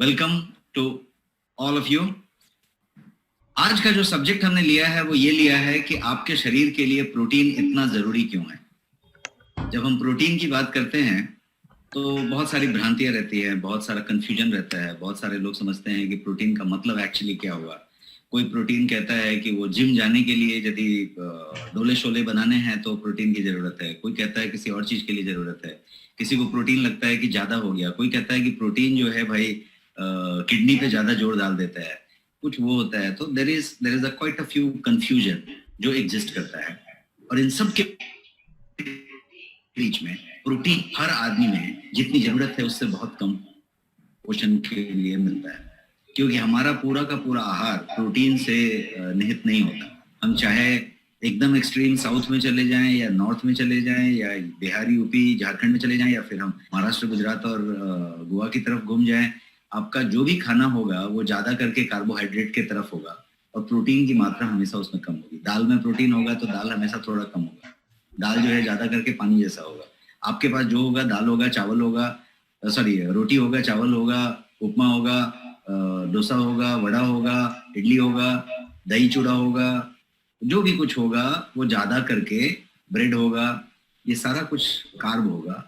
Welcome to all of you. आज का जो सब्जेक्ट हमने लिया है वो ये लिया है कि आपके शरीर के लिए प्रोटीन इतना जरूरी क्यों है। जब हम प्रोटीन की बात करते हैं तो बहुत सारी भ्रांतियां रहती है, बहुत सारा कंफ्यूजन रहता है। बहुत सारे लोग समझते हैं कि प्रोटीन का मतलब एक्चुअली क्या हुआ। कोई प्रोटीन कहता है कि वो जिम जाने के लिए यदि डोले शोले बनाने हैं तो प्रोटीन की जरूरत है। कोई कहता है किसी और चीज के लिए जरूरत है। किसी को प्रोटीन लगता है कि ज्यादा हो गया। कोई कहता है कि प्रोटीन जो है भाई किडनी पे ज्यादा जोर डाल देता है, कुछ वो होता है। तो there is quite a few confusion जो एग्जिस्ट करता है। और इन सब के बीच में प्रोटीन हर आदमी में जितनी जरूरत है उससे बहुत कम पोषण के लिए मिलता है, क्योंकि हमारा पूरा का पूरा आहार प्रोटीन से निहित नहीं होता। हम चाहे एकदम एक्सट्रीम साउथ में चले जाएं या नॉर्थ में चले जाएं या बिहार यूपी झारखंड में चले जाएं या फिर हम महाराष्ट्र गुजरात और गोवा की तरफ घूम जाएं, आपका जो भी खाना होगा वो ज्यादा करके कार्बोहाइड्रेट के तरफ होगा और प्रोटीन की मात्रा हमेशा उसमें कम होगी। दाल में प्रोटीन होगा तो दाल हमेशा थोड़ा कम होगा। दाल जो है ज्यादा करके पानी जैसा होगा। आपके पास जो होगा दाल होगा, चावल होगा, सॉरी रोटी होगा, चावल होगा, उपमा होगा, डोसा होगा, वड़ा होगा, इडली होगा, दही चूड़ा होगा, जो भी कुछ होगा वो ज्यादा करके ब्रेड होगा। ये सारा कुछ कार्ब होगा,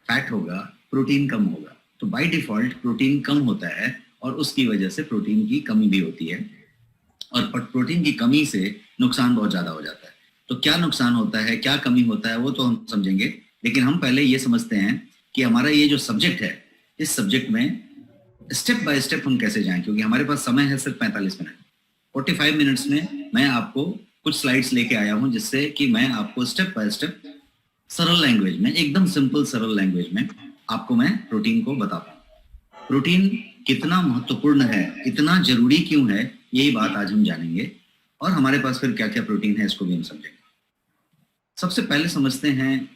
फैट होगा, प्रोटीन कम होगा। तो बाय डिफॉल्ट प्रोटीन कम होता है और उसकी वजह से प्रोटीन की कमी भी होती है। और प्रोटीन की कमी से नुकसान बहुत ज्यादा हो जाता है। तो क्या नुकसान होता है, क्या कमी होता है, वो तो हम समझेंगे। लेकिन हम पहले ये समझते हैं कि हमारा ये जो सब्जेक्ट है, इस सब्जेक्ट में स्टेप बाय स्टेप हम कैसे जाएं, क्योंकि हमारे पास समय है सिर्फ 45 मिनट। 45 मिनट्स में मैं आपको कुछ स्लाइड्स लेके आया हूं जिससे कि मैं आपको स्टेप बाय स्टेप सरल लैंग्वेज में, एकदम सिंपल सरल लैंग्वेज में आपको मैं प्रोटीन को बता पाऊं। प्रोटीन कितना महत्वपूर्ण है, इतना जरूरी क्यों है, यही बात आज हम जानेंगे। और हमारे पास फिर क्या क्या प्रोटीन है इसको भी हम समझेंगे। सबसे पहले समझते हैं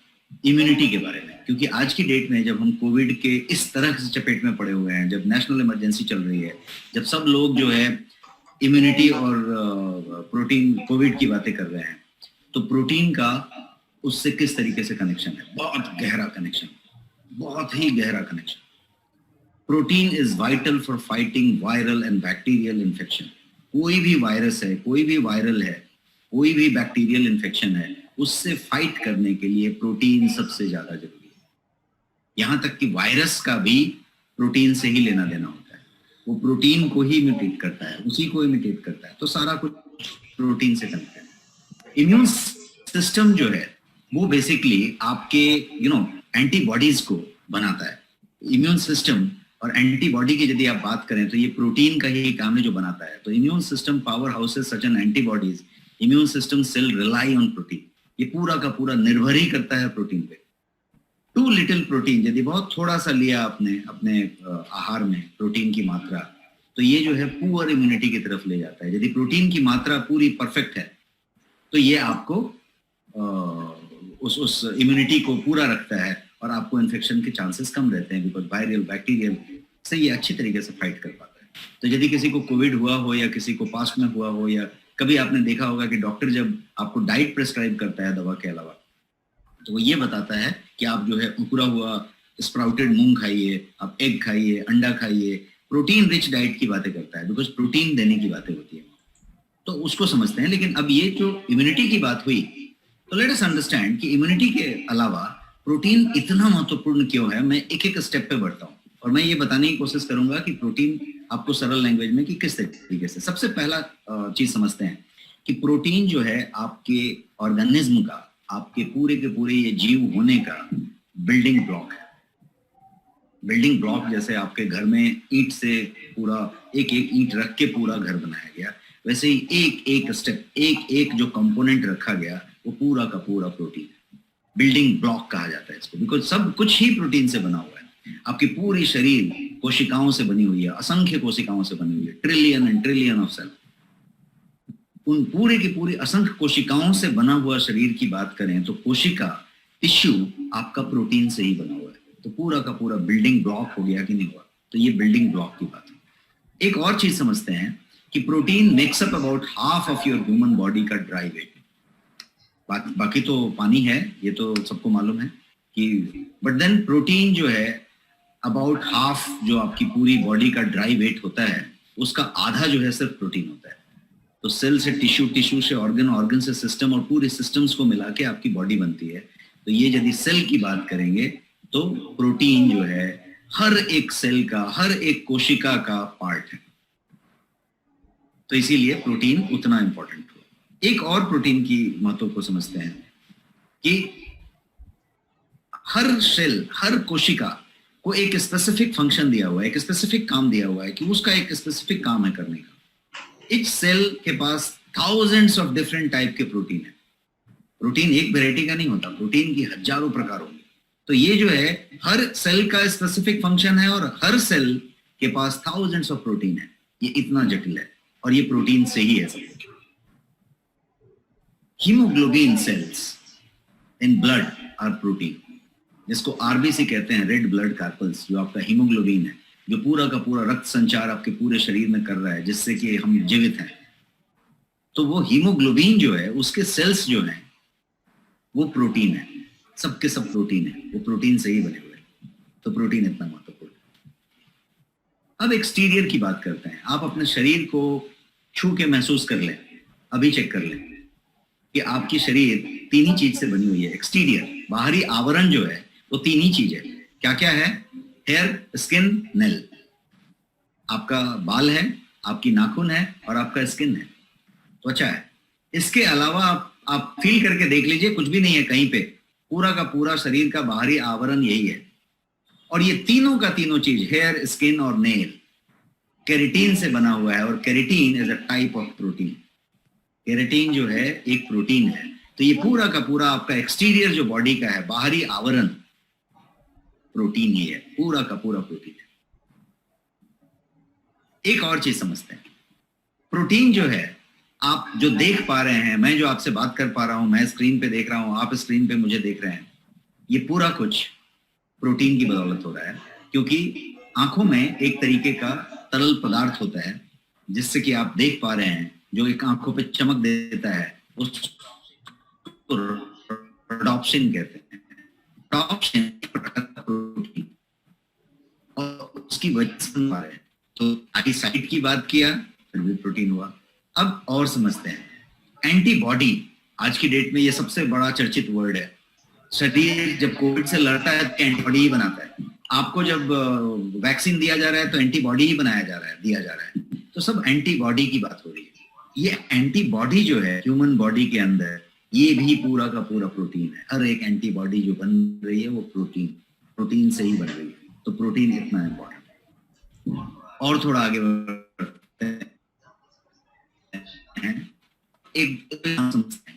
इम्यूनिटी के बारे में, क्योंकि आज की डेट में जब हम कोविड के इस तरह से चपेट में पड़े हुए हैं, जब नेशनल इमरजेंसी चल रही है, जब सब लोग जो है इम्यूनिटी और प्रोटीन कोविड की बातें कर रहे हैं, तो प्रोटीन का उससे किस तरीके से कनेक्शन है। बहुत गहरा कनेक्शन, बहुत ही गहरा connection. Protein is vital for fighting viral and bacterial infection. कोई भी वायरस है, कोई भी वायरल है, कोई भी बैक्टीरियल इन्फेक्शन है, उससे फाइट करने के लिए प्रोटीन सबसे ज्यादा जरूरी है। यहां तक कि वायरस का भी प्रोटीन से ही लेना देना होता है। वो प्रोटीन को ही इमिटेट करता है, उसी को इमिटेट करता है। तो सारा कुछ प्रोटीन से कनेक्टेड है। इम्यून सिस्टम जो है वो बेसिकली आपके एंटीबॉडीज को बनाता है। इम्यून सिस्टम और एंटीबॉडी की यदि आप बात करें तो ये प्रोटीन का ही काम है जो बनाता है। तो immune system powerhouses such an antibodies, immune system cell rely on protein. ये पूरा का पूरा निर्भर ही करता है प्रोटीन पे। टू लिटिल प्रोटीन, यदि बहुत थोड़ा सा लिया आपने अपने आहार में प्रोटीन की मात्रा, तो ये जो है पुअर इम्यूनिटी की तरफ ले जाता है। यदि प्रोटीन की मात्रा पूरी परफेक्ट है तो ये आपको उस इम्यूनिटी को पूरा रखता है और आपको इन्फेक्शन के चांसेस कम रहते हैं, बिकॉज वायरल बैक्टीरियल से ये अच्छी तरीके से फाइट कर पाता है। तो यदि किसी को कोविड हुआ हो या किसी को पास्ट में हुआ हो, या कभी आपने देखा होगा कि डॉक्टर जब आपको डाइट प्रिस्क्राइब करता है दवा के अलावा, तो वो ये बताता है कि आप जो है उकड़ा हुआ स्प्राउटेड मूंग खाइए, आप एग खाइए, अंडा खाइए। प्रोटीन रिच डाइट की बातें करता है, बिकॉज प्रोटीन देने की बातें होती है। तो उसको समझते हैं। लेकिन अब ये जो इम्यूनिटी की बात हुई, तो लेट अस अंडरस्टैंड कि इम्यूनिटी के अलावा प्रोटीन इतना महत्वपूर्ण क्यों है। मैं एक एक स्टेप पे बढ़ता हूँ और मैं ये बताने की कोशिश करूंगा कि प्रोटीन आपको सरल लैंग्वेज में कि किस तरीके से। सबसे पहला चीज समझते हैं कि प्रोटीन जो है आपके ऑर्गेनिज्म का, आपके पूरे के पूरे ये जीव होने का बिल्डिंग ब्लॉक है। बिल्डिंग ब्लॉक जैसे आपके घर में ईंट से पूरा एक एक ईंट रख के पूरा घर बनाया गया, वैसे ही एक एक स्टेप, एक एक जो कंपोनेंट रखा गया वो पूरा का पूरा प्रोटीन है। बिल्डिंग ब्लॉक कहा जाता है इसको, बिकॉज सब कुछ ही प्रोटीन से बना हुआ है। आपकी पूरी शरीर कोशिकाओं से बनी हुई है, असंख्य कोशिकाओं से बनी हुई है, trillion and trillion of cell. उन पूरे की पूरी असंख्य कोशिकाओं से बना हुआ शरीर की बात करें तो कोशिका टिश्यू आपका प्रोटीन से ही बना हुआ है। तो पूरा का पूरा बिल्डिंग ब्लॉक हो गया कि नहीं हुआ। तो ये बिल्डिंग ब्लॉक की बात है। एक और चीज समझते हैं कि protein makes up about half of your human body का ड्राई वेट। बाकी तो पानी है, ये तो सबको मालूम है कि, बट देन प्रोटीन जो है अबाउट हाफ जो आपकी पूरी बॉडी का ड्राई वेट होता है उसका आधा जो है सिर्फ प्रोटीन होता है। तो सेल से टिश्यू, टिश्यू से ऑर्गन, ऑर्गन से सिस्टम और पूरे सिस्टम्स को मिला के आपकी बॉडी बनती है। तो ये यदि सेल की बात करेंगे तो प्रोटीन जो है हर एक सेल का, हर एक कोशिका का पार्ट है। तो इसीलिए प्रोटीन उतना इंपॉर्टेंट हुआ। एक और प्रोटीन की महत्व को समझते हैं कि हर सेल, हर कोशिका को एक स्पेसिफिक फंक्शन दिया हुआ है, एक स्पेसिफिक काम दिया हुआ है कि उसका एक स्पेसिफिक काम है करने का। इच सेल के पास थाउजेंड्स ऑफ डिफरेंट टाइप के प्रोटीन है। प्रोटीन एक वेराइटी का नहीं होता, प्रोटीन की हजारों प्रकार होंगे। तो ये जो है हर सेल का स्पेसिफिक फंक्शन है और हर सेल के पास थाउजेंड्स ऑफ प्रोटीन है। ये इतना जटिल है और ये प्रोटीन से ही है सब कुछ। Haemoglobin cells in blood are protein, जिसको आरबीसी कहते हैं, रेड ब्लड कार्पल्स, जो आपका हीमोग्लोबिन है, जो पूरा का पूरा रक्त संचार आपके पूरे शरीर में कर रहा है जिससे कि हम जीवित हैं। तो वो हीमोग्लोबिन जो है उसके सेल्स जो हैं वो प्रोटीन है, सबके सब प्रोटीन है, वो प्रोटीन से ही बने हुए हैं। तो प्रोटीन इतना महत्वपूर्ण है। अब एक्सटीरियर की बात करते हैं। आप अपने शरीर को छू के महसूस कर लें, अभी चेक कर लें कि आपकी शरीर तीन ही चीज से बनी हुई है। एक्सटीरियर, बाहरी आवरण जो है वो तीन ही चीज है। क्या क्या है? Hair, skin, nail. आपका बाल है, आपकी नाखून है और आपका स्किन है, त्वचा है। इसके अलावा आप फील करके देख लीजिए, कुछ भी नहीं है कहीं पे। पूरा का पूरा शरीर का बाहरी आवरण यही है। और ये तीनों का तीनों चीज, हेयर, स्किन और नेल, केराटिन से बना हुआ है। और keratin is a type of protein. Keratin जो है एक प्रोटीन है। तो ये पूरा का पूरा आपका एक्सटीरियर जो बॉडी का है, बाहरी आवरण, प्रोटीन ही है, पूरा का पूरा प्रोटीन है। एक और चीज समझते हैं, प्रोटीन जो है आप जो देख पा रहे हैं, मैं जो आपसे बात कर पा रहा हूं, मैं स्क्रीन पे देख रहा हूं, आप स्क्रीन पे मुझे देख रहे हैं, ये पूरा कुछ प्रोटीन की बदौलत हो रहा है। क्योंकि आंखों में एक तरीके का तरल पदार्थ होता है जिससे कि आप देख पा रहे हैं, जो एक आंखों पे चमक देता है, उसको रोडोप्सिन कहते हैं। रोडोप्सिन प्रोटीन, और उसकी वजह से पा रहे हैं। तो आई साइट की बात किया, फिर भी प्रोटीन हुआ। अब और समझते हैं एंटीबॉडी। आज की डेट में ये सबसे बड़ा चर्चित वर्ड है। शरीर जब कोविड से लड़ता है तो एंटीबॉडी ही बनाता है। आपको जब वैक्सीन दिया जा रहा है तो एंटीबॉडी ही दिया जा रहा है। तो सब एंटीबॉडी की बात हो रही है। ये एंटीबॉडी जो है ह्यूमन बॉडी के अंदर, ये भी पूरा का पूरा प्रोटीन है। हर एक एंटीबॉडी जो बन रही है वो प्रोटीन से ही बन रही है। तो प्रोटीन इतना इम्पोर्टेंट। और थोड़ा आगे बढ़ते हैं।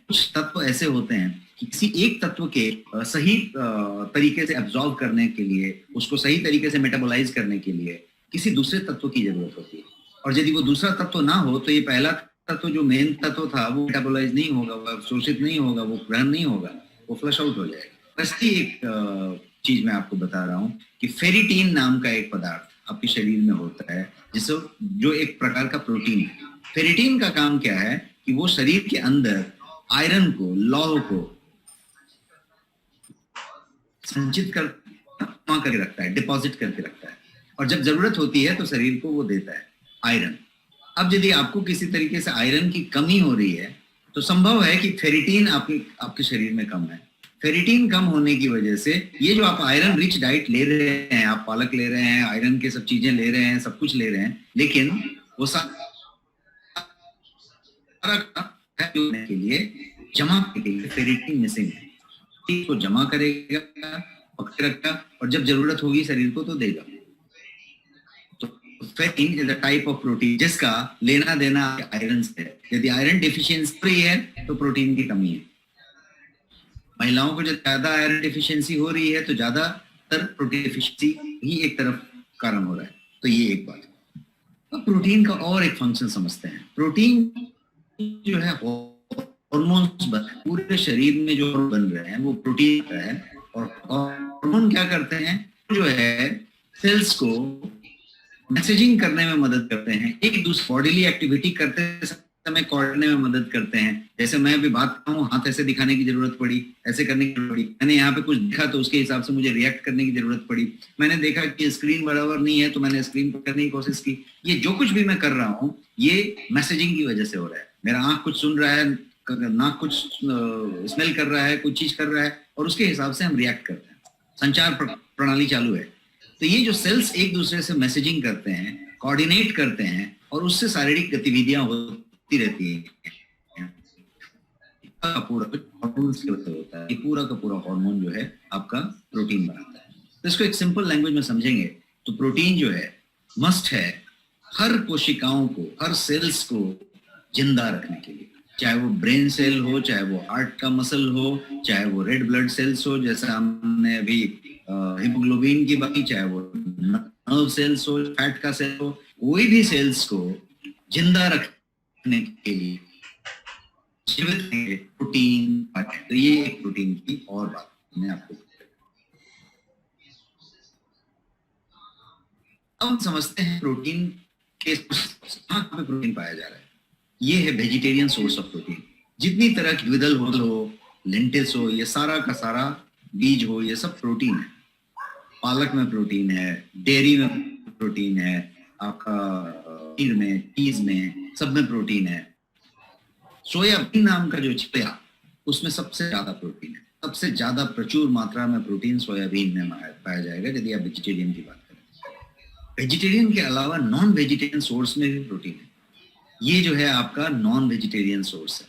कुछ तत्व ऐसे होते हैं कि किसी एक तत्व के सही तरीके से एब्जॉर्ब करने के लिए, उसको सही तरीके से मेटाबोलाइज करने के लिए किसी दूसरे तत्व की जरूरत होती है। और यदि वो दूसरा तत्व ना हो तो ये पहला तत्व जो मेन तत्व था वो मेटाबोलाइज नहीं होगा, वो अवशोषित नहीं होगा, वो ग्रहण नहीं होगा, वो फ्लश आउट हो जाएगा। वैसे एक चीज मैं आपको बता रहा हूँ कि फेरिटीन नाम का एक पदार्थ आपके शरीर में होता है, जिससे जो एक प्रकार का प्रोटीन है। फेरिटीन का काम क्या है कि वो शरीर के अंदर आयरन को, लौह को संचित करके रखता है, डिपॉजिट करके रखता है। और जब जरूरत होती है तो शरीर को वो देता है आयरन। अब यदि आपको किसी तरीके से आयरन की कमी हो रही है तो संभव है कि फेरिटीन आपके शरीर में कम है। फेरिटीन कम होने की वजह से ये जो आप आयरन रिच डाइट ले रहे हैं, आप पालक ले रहे हैं, आयरन के सब चीजें ले रहे हैं, सब कुछ ले रहे हैं, लेकिन वो के लिए जमा के लिए फेरिटीन मिसिंग है। इसको जमा करेगा, पकड़ रखा, और जब जरूरत होगी शरीर को तो देगा। तो ferritin is a type of protein जिसका लेना देना आयरन से है। यदि आयरन डिफिशियंसी है तो प्रोटीन की कमी है। महिलाओं को जब ज्यादा आयरन डिफिशियंसी हो रही है तो ज्यादातर प्रोटीन डिफिशियंसी ही एक तरफ कारण हो रहा है। तो ये एक बात है। अब प्रोटीन का और एक फंक्शन समझते हैं। प्रोटीन जो है हार्मोन्स पूरे शरीर में जो बन रहे हैं वो प्रोटीन का है। और हार्मोन क्या करते हैं, जो है सेल्स को मैसेजिंग करने में मदद करते हैं, एक दूसरे बॉडीली एक्टिविटी करते हमें कोऑर्डिनेट में मदद करते हैं। जैसे मैं अभी बात कर रहा हूँ, हाथ ऐसे दिखाने की जरूरत पड़ी, ऐसे करने की जरूरत पड़ी, मैंने यहाँ पे कुछ दिखा तो उसके हिसाब से मुझे रिएक्ट करने की जरूरत पड़ी, मैंने देखा कि स्क्रीन बराबर नहीं है तो मैंने स्क्रीन पर करने की कोशिश की। ये जो कुछ भी मैं कर रहा हूँ ये मैसेजिंग की वजह से हो रहा है। मेरा आंख कुछ सुन रहा है, नाक कुछ स्मेल कर रहा है, कुछ चीज कर रहा है, और उसके हिसाब से हम रिएक्ट करते हैं। संचार प्रणाली चालू है। तो ये जो सेल्स एक दूसरे से मैसेजिंग करते हैं, कोऑर्डिनेट करते हैं, और उससे शारीरिक गतिविधियां होती रहती है। पूरा हार्मोन्स की वजह से होता है। ये पूरा का पूरा हार्मोन जो है आपका प्रोटीन बनाता है। तो इसको एक सिंपल लैंग्वेज में समझेंगे तो प्रोटीन जो है मस्ट है हर कोशिकाओं को, हर सेल्स को जिंदा रखने के लिए, चाहे वो ब्रेन सेल हो, चाहे वो हार्ट का मसल हो, चाहे वो रेड ब्लड सेल्स हो जैसा हमने अभी हीमोग्लोबिन की बात की, चाहे वो नर्व सेल्स हो, फैट का सेल हो, कोई भी सेल्स को जिंदा रखने के लिए जीवित प्रोटीन है। तो ये एक प्रोटीन की और बात मैं आपको, अब हम समझते हैं प्रोटीन के कहाँ पे प्रोटीन पाया जा रहा है। ये है वेजिटेरियन सोर्स ऑफ प्रोटीन। जितनी तरह की द्विदल हो, लेंटिल्स हो, ये सारा का सारा बीज हो, ये सब प्रोटीन है। पालक में प्रोटीन है, डेयरी में प्रोटीन है, आपका पनीर में, चीज में, सब में प्रोटीन है। सोयाबीन नाम का जो चिया, उसमें सबसे ज्यादा प्रोटीन है। सबसे ज्यादा प्रचुर मात्रा में प्रोटीन सोयाबीन में पाया जाएगा यदि आप वेजिटेरियन की बात करें। वेजिटेरियन के अलावा नॉन वेजिटेरियन सोर्स में भी प्रोटीन है। ये जो है आपका नॉन वेजिटेरियन सोर्स है।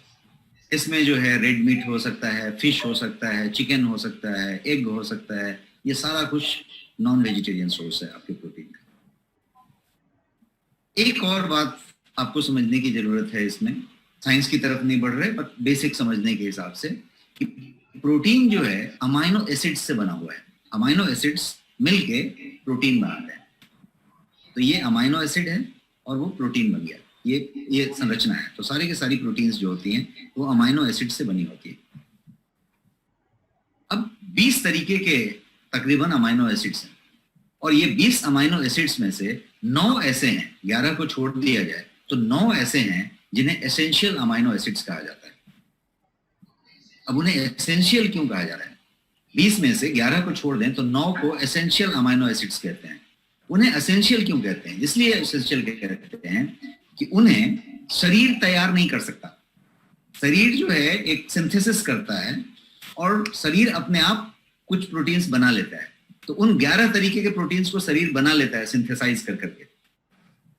इसमें जो है रेड मीट हो सकता है, फिश हो सकता है, चिकन हो सकता है, एग हो सकता है, ये सारा कुछ नॉन वेजिटेरियन सोर्स है आपके प्रोटीन का। एक और बात आपको समझने की जरूरत है, इसमें साइंस की तरफ नहीं बढ़ रहे बट बेसिक समझने के हिसाब से, कि प्रोटीन जो है अमाइनो एसिड्स से बना हुआ है। अमाइनो एसिड्स मिलके प्रोटीन बनाते हैं। तो ये अमाइनो एसिड है और वो प्रोटीन बन गया। ये संरचना है। तो सारी की सारी प्रोटीन्स जो होती हैं वो अमाइनो एसिड से बनी होती है। अब 20 तरीके के तकरीबन अमाइनो एसिड्स हैं, और ये 20 अमाइनो एसिड्स में से 9 ऐसे हैं, 11 को छोड़ दिया जाए तो 9 ऐसे हैं जिन्हें एसेंशियल अमाइनो एसिड्स कहा जाता है। अब उन्हें एसेंशियल क्यों कहा जा रहा है? 20 में से 11 को छोड़ दें तो 9 को एसेंशियल अमाइनो एसिड्स कहते हैं। उन्हें एसेंशियल क्यों कहते हैं? इसलिए एसेंशियल कहते हैं कि उन्हें शरीर तैयार नहीं कर सकता। शरीर जो है एक सिंथेसिस करता है और शरीर अपने आप कुछ प्रोटीन्स बना लेता है। तो उन 11 तरीके के प्रोटीन्स को शरीर बना लेता है सिंथेसाइज कर करके।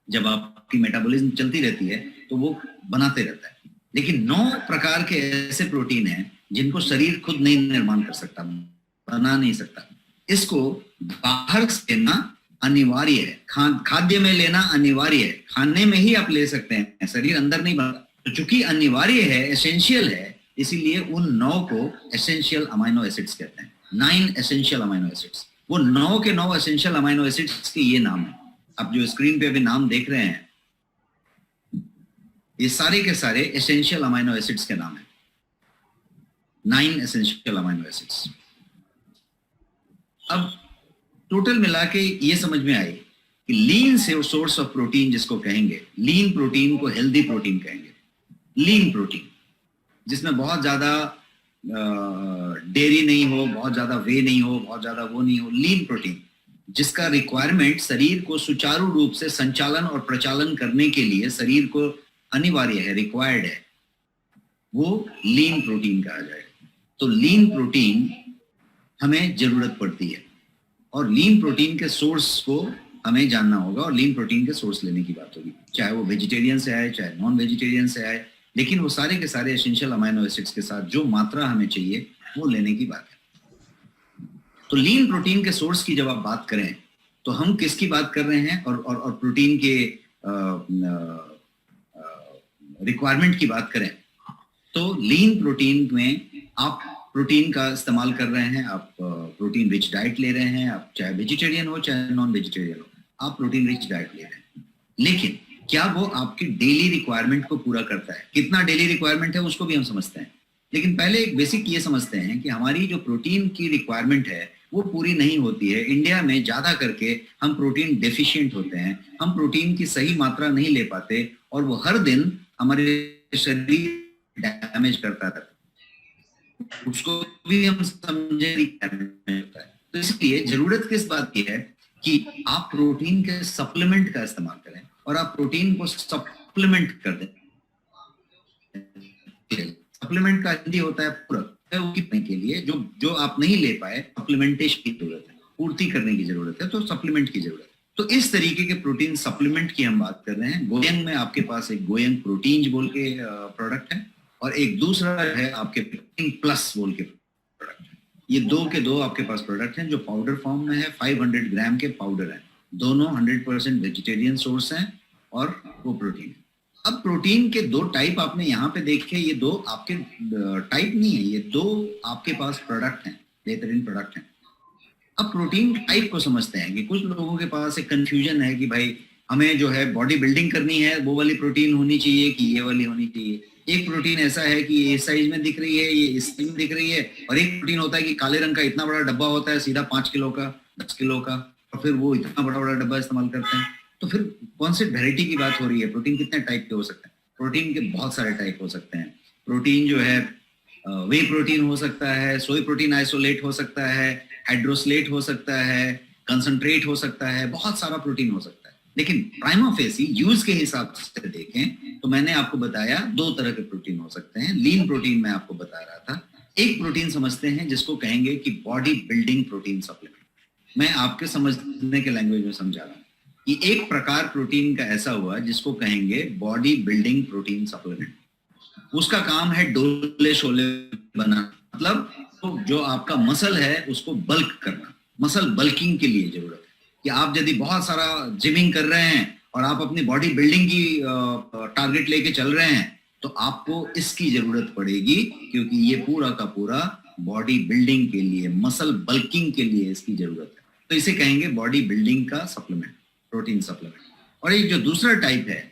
जब आपकी मेटाबॉलिज्म चलती रहती है तो वो बनाते रहता है। लेकिन 9 प्रकार के ऐसे प्रोटीन हैं जिनको शरीर खुद नहीं निर्माण कर सकता, बना नहीं सकता। इसको बाहर से लेना अनिवार्य है, खाद्य में लेना अनिवार्य है। खाने में ही आप ले सकते हैं, शरीर अंदर नहीं बनता। तो चूंकि अनिवार्य है, एसेंशियल है, इसीलिए उन 9 को एसेंशियल अमाइनो एसिड्स कहते हैं। 9 एसेंशियल अमाइनो एसिड्स। वो 9 के 9 एसेंशियल अमाइनो एसिड्स के ये नाम है। आप जो स्क्रीन पे अभी नाम देख रहे हैं, ये सारे के सारे एसेंशियल अमाइनो एसिड्स के नाम है। 9 एसेंशियल अमाइनो एसिड्स। अब टोटल मिला के ये समझ में आई कि लीन से सोर्स ऑफ प्रोटीन जिसको कहेंगे, लीन प्रोटीन को हेल्दी प्रोटीन कहेंगे। लीन प्रोटीन जिसमें बहुत ज्यादा डेयरी नहीं हो, बहुत ज्यादा वे नहीं हो, बहुत ज्यादा वो नहीं हो। लीन प्रोटीन जिसका रिक्वायरमेंट शरीर को सुचारू रूप से संचालन और प्रचालन करने के लिए शरीर को अनिवार्य है, रिक्वायर्ड है, वो लीन प्रोटीन कहा जाएगा। तो लीन प्रोटीन हमें जरूरत पड़ती है और लीन प्रोटीन के सोर्स को हमें जानना होगा और लीन प्रोटीन के सोर्स लेने की बात होगी, चाहे वो वेजिटेरियन से आए चाहे नॉन वेजिटेरियन से आए, लेकिन वो सारे के सारे एसेंशियल अमाइनो एसिड्स के साथ जो मात्रा हमें चाहिए वो लेने की बात है। तो लीन प्रोटीन के सोर्स की जब आप बात करें तो हम किसकी बात कर रहे हैं और प्रोटीन के रिक्वायरमेंट की बात करें तो लीन प्रोटीन में आप प्रोटीन का इस्तेमाल कर रहे हैं, आप प्रोटीन रिच डाइट ले रहे हैं, आप चाहे वेजिटेरियन हो चाहे नॉन वेजिटेरियन हो, आप प्रोटीन रिच डाइट ले रहे हैं। लेकिन क्या वो आपकी डेली रिक्वायरमेंट को पूरा करता है? कितना डेली रिक्वायरमेंट है उसको भी हम समझते हैं, लेकिन पहले एक बेसिक ये समझते हैं कि हमारी जो प्रोटीन की रिक्वायरमेंट है वो पूरी नहीं होती है। इंडिया में ज्यादा करके हम प्रोटीन डेफिशिएंट होते हैं, हम प्रोटीन की सही मात्रा नहीं ले पाते और वो हर दिन हमारे शरीर डैमेज करता था, उसको भी हम समझे नहीं डैमेज होता है। तो इसलिए जरूरत किस बात की है कि आप प्रोटीन के सप्लीमेंट का इस्तेमाल करें और आप प्रोटीन को सप्लीमेंट कर दें। सप्लीमेंट का हिंदी होता है पूरक, के लिए जो आप नहीं ले पाए, सप्लीमेंटेशन की जरूरत है, पूर्ति करने की जरूरत है, तो सप्लीमेंट की जरूरत है। तो इस तरीके के प्रोटीन सप्लीमेंट की हम बात कर रहे हैं। गोयंग में आपके पास एक गोयंग प्रोटीन बोल के प्रोडक्ट है और एक दूसरा है आपके प्रोटीन प्लस बोल के प्रोडक्ट है। ये दो के दो आपके पास प्रोडक्ट हैं जो पाउडर फॉर्म में है, 500 ग्राम के पाउडर है, दोनों 100% वेजिटेरियन सोर्स हैं और वो प्रोटीन है। अब प्रोटीन के दो टाइप आपने यहाँ पे देखे, ये दो आपके टाइप नहीं है, ये दो आपके पास प्रोडक्ट हैं, बेहतरीन प्रोडक्ट हैं। अब प्रोटीन टाइप को समझते हैं कि कुछ लोगों के पास एक कंफ्यूजन है कि भाई हमें जो है बॉडी बिल्डिंग करनी है, वो वाली प्रोटीन होनी चाहिए कि ये वाली होनी चाहिए। एक प्रोटीन ऐसा है कि ये इस साइज में दिख रही है, ये इस साइज में दिख रही है, और एक प्रोटीन होता है कि काले रंग का इतना बड़ा डब्बा होता है, सीधा 5 किलो का, 10 किलो का, और फिर वो इतना बड़ा बड़ा डब्बा इस्तेमाल करते हैं। तो फिर कौन से वेराइटी की बात हो रही है? प्रोटीन कितने टाइप के हो सकते हैं? प्रोटीन के बहुत सारे टाइप हो सकते हैं। प्रोटीन जो है वे प्रोटीन हो सकता है, सोई प्रोटीन आइसोलेट हो सकता है, हाइड्रोसलेट हो सकता है, कंसंट्रेट हो सकता है, बहुत सारा प्रोटीन हो सकता है। लेकिन प्राइमा फेसी यूज के हिसाब से देखें तो मैंने आपको बताया 2 तरह के प्रोटीन हो सकते हैं। लीन प्रोटीन मैं आपको बता रहा था। एक प्रोटीन समझते हैं जिसको कहेंगे कि बॉडी बिल्डिंग प्रोटीन सप्लीमेंट। मैं आपके समझने के लैंग्वेज में समझा रहा हूँ कि एक प्रकार प्रोटीन का ऐसा हुआ जिसको कहेंगे बॉडी बिल्डिंग प्रोटीन सप्लीमेंट। उसका काम है डोले शोले बनाना, मतलब तो जो आपका मसल है उसको बल्क करना, मसल बल्किंग के लिए जरूरत है कि आप यदि बहुत सारा जिमिंग कर रहे हैं और आप अपनी बॉडी बिल्डिंग की टारगेट लेके चल रहे हैं तो आपको इसकी जरूरत पड़ेगी, क्योंकि ये पूरा का पूरा बॉडी बिल्डिंग के लिए, मसल बल्किंग के लिए इसकी जरूरत है। तो इसे कहेंगे बॉडी बिल्डिंग का सप्लीमेंट, प्रोटीन सप्लीमेंट। और एक जो दूसरा टाइप है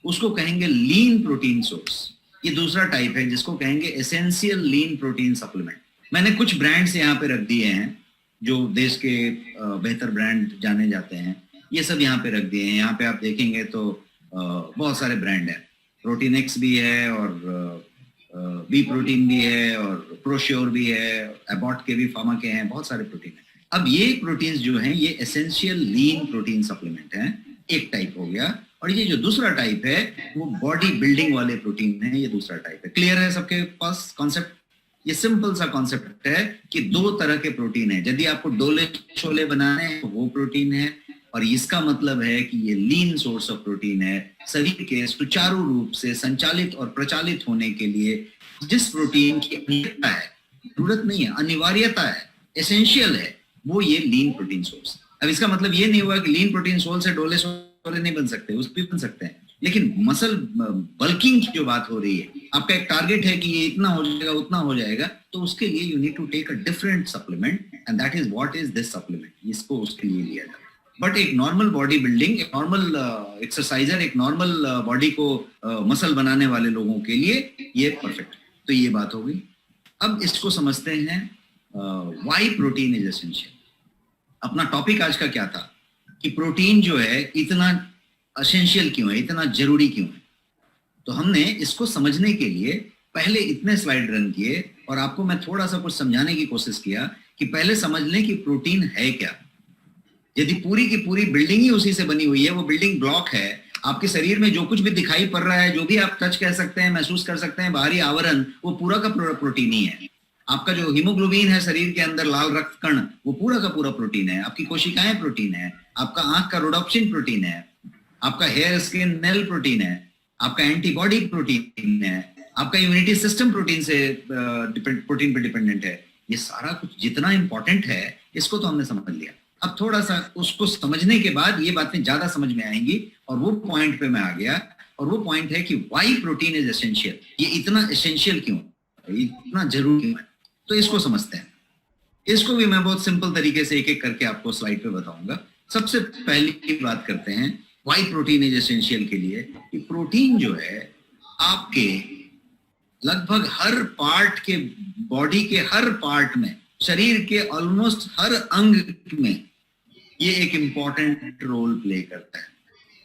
उसको कहेंगे लीन प्रोटीन सोर्स। ये दूसरा टाइप है जिसको कहेंगे एसेंशियल लीन प्रोटीन सप्लीमेंट। मैंने कुछ ब्रांड्स यहाँ पे रख दिए हैं जो देश के बेहतर ब्रांड जाने जाते हैं, ये सब यहाँ पे रख दिए हैं। यहाँ पे आप देखेंगे तो बहुत सारे ब्रांड हैं, प्रोटीन एक्स भी है और बी प्रोटीन भी है और प्रोश्योर भी है, एबॉट के भी, फार्मा के हैं, बहुत सारे प्रोटीन हैं। अब ये प्रोटीन्स जो हैं ये एसेंशियल लीन प्रोटीन सप्लीमेंट हैं, एक टाइप हो गया। और ये जो दूसरा टाइप है वो बॉडी बिल्डिंग वाले प्रोटीन है, ये दूसरा टाइप है। क्लियर है सबके पास कॉन्सेप्ट? ये सिंपल सा कॉन्सेप्ट है कि 2 तरह के प्रोटीन है। यदि आपको डोले छोले बनाने हैं तो वो प्रोटीन है, और इसका मतलब है कि ये लीन सोर्स ऑफ प्रोटीन है। शरीर के सुचारू रूप से संचालित और प्रचालित होने के लिए जिस प्रोटीन की अनिवार्यता है, जरूरत नहीं है, अनिवार्यता है, एसेंशियल है, वो ये लीन प्रोटीन सोर्स। अब इसका मतलब ये नहीं हुआ कि लीन प्रोटीन सोर्स से डोले छोले नहीं बन सकते, उस भी बन सकते हैं। लेकिन मसल बल्किंग की जो बात हो रही है, आपका एक टारगेट है कि ये इतना हो जाएगा, उतना हो जाएगा, तो उसके लिए you need to take a different supplement, and that is what is this supplement. इसको उसके लिए लिया जाता है। बट एक नॉर्मल बॉडी बिल्डिंग, एक नॉर्मल एक्सरसाइजर, एक नॉर्मल बॉडी को मसल बनाने वाले लोगों के लिए ये परफेक्ट। तो ये बात हो गई। अब इसको समझते हैं व्हाई प्रोटीन इज एसेंशियल। अपना टॉपिक आज का क्या था कि प्रोटीन जो है इतना एसेंशियल क्यों है, इतना जरूरी क्यों है। तो हमने इसको समझने के लिए पहले इतने स्लाइड रन किए और आपको मैं थोड़ा सा कुछ समझाने की कोशिश किया कि पहले समझ लें कि प्रोटीन है क्या। यदि पूरी की पूरी बिल्डिंग ही उसी से बनी हुई है, वो बिल्डिंग ब्लॉक है, आपके शरीर में जो कुछ भी दिखाई पड़ रहा है, जो भी आप टच कह सकते हैं, महसूस कर सकते हैं, बाहरी आवरण, वो पूरा का पूरा प्रोटीन ही है। आपका जो हीमोग्लोबिन है शरीर के अंदर, लाल रक्त कण, वो पूरा का पूरा प्रोटीन है। आपकी कोशिकाएं प्रोटीन है, आपका आंख का रोडोप्सिन प्रोटीन है, आपका हेयर स्किन नेल प्रोटीन है, आपका एंटीबॉडी प्रोटीन है, आपका इम्यूनिटी सिस्टम प्रोटीन से प्रोटीन पे डिपेंडेंट है। ये सारा कुछ जितना इंपॉर्टेंट है इसको तो हमने समझ लिया। अब थोड़ा सा उसको समझने के बाद ये बातें ज्यादा समझ में आएंगी और वो पॉइंट पे मैं आ गया, और वो पॉइंट है कि व्हाई प्रोटीन इज एसेंशियल। ये इतना एसेंशियल क्यों, इतना जरूरी क्यों है, तो इसको समझते हैं। इसको भी मैं बहुत सिंपल तरीके से एक एक करके आपको स्लाइड पे बताऊंगा। सबसे पहली बात करते हैं व्हाई प्रोटीन इज एसेंशियल के लिए, कि प्रोटीन जो है आपके लगभग हर पार्ट के, बॉडी के हर पार्ट में, शरीर के ऑलमोस्ट हर अंग में ये एक इंपॉर्टेंट रोल प्ले करता है।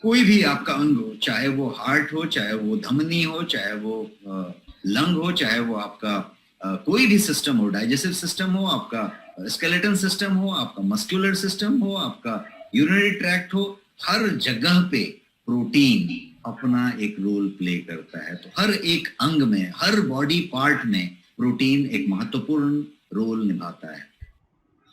कोई भी आपका अंग हो, चाहे वो हार्ट हो, चाहे वो धमनी हो, चाहे वो लंग हो, चाहे वो आपका कोई भी सिस्टम हो, डाइजेस्टिव सिस्टम हो, आपका स्केलेटन सिस्टम हो, आपका मस्कुलर सिस्टम हो, आपका यूरिनरी ट्रैक्ट हो, हर जगह पे प्रोटीन अपना एक रोल प्ले करता है। तो हर एक अंग में, हर बॉडी पार्ट में प्रोटीन एक महत्वपूर्ण रोल निभाता है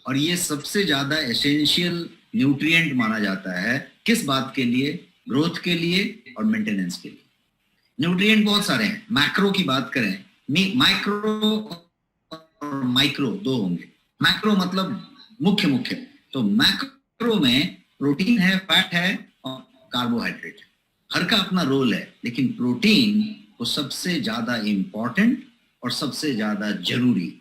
और ये सबसे ज्यादा एसेंशियल न्यूट्रिएंट माना जाता है। किस बात के लिए? ग्रोथ के लिए और मेंटेनेंस के लिए। न्यूट्रिएंट बहुत सारे हैं। मैक्रो की बात करें, माइक्रो और माइक्रो दो होंगे। मैक्रो मतलब मुख्य मुख्य, तो मैक्रो में प्रोटीन है, फैट है और कार्बोहाइड्रेट है। हर का अपना रोल है, लेकिन प्रोटीन को सबसे ज्यादा इंपॉर्टेंट और सबसे ज्यादा जरूरी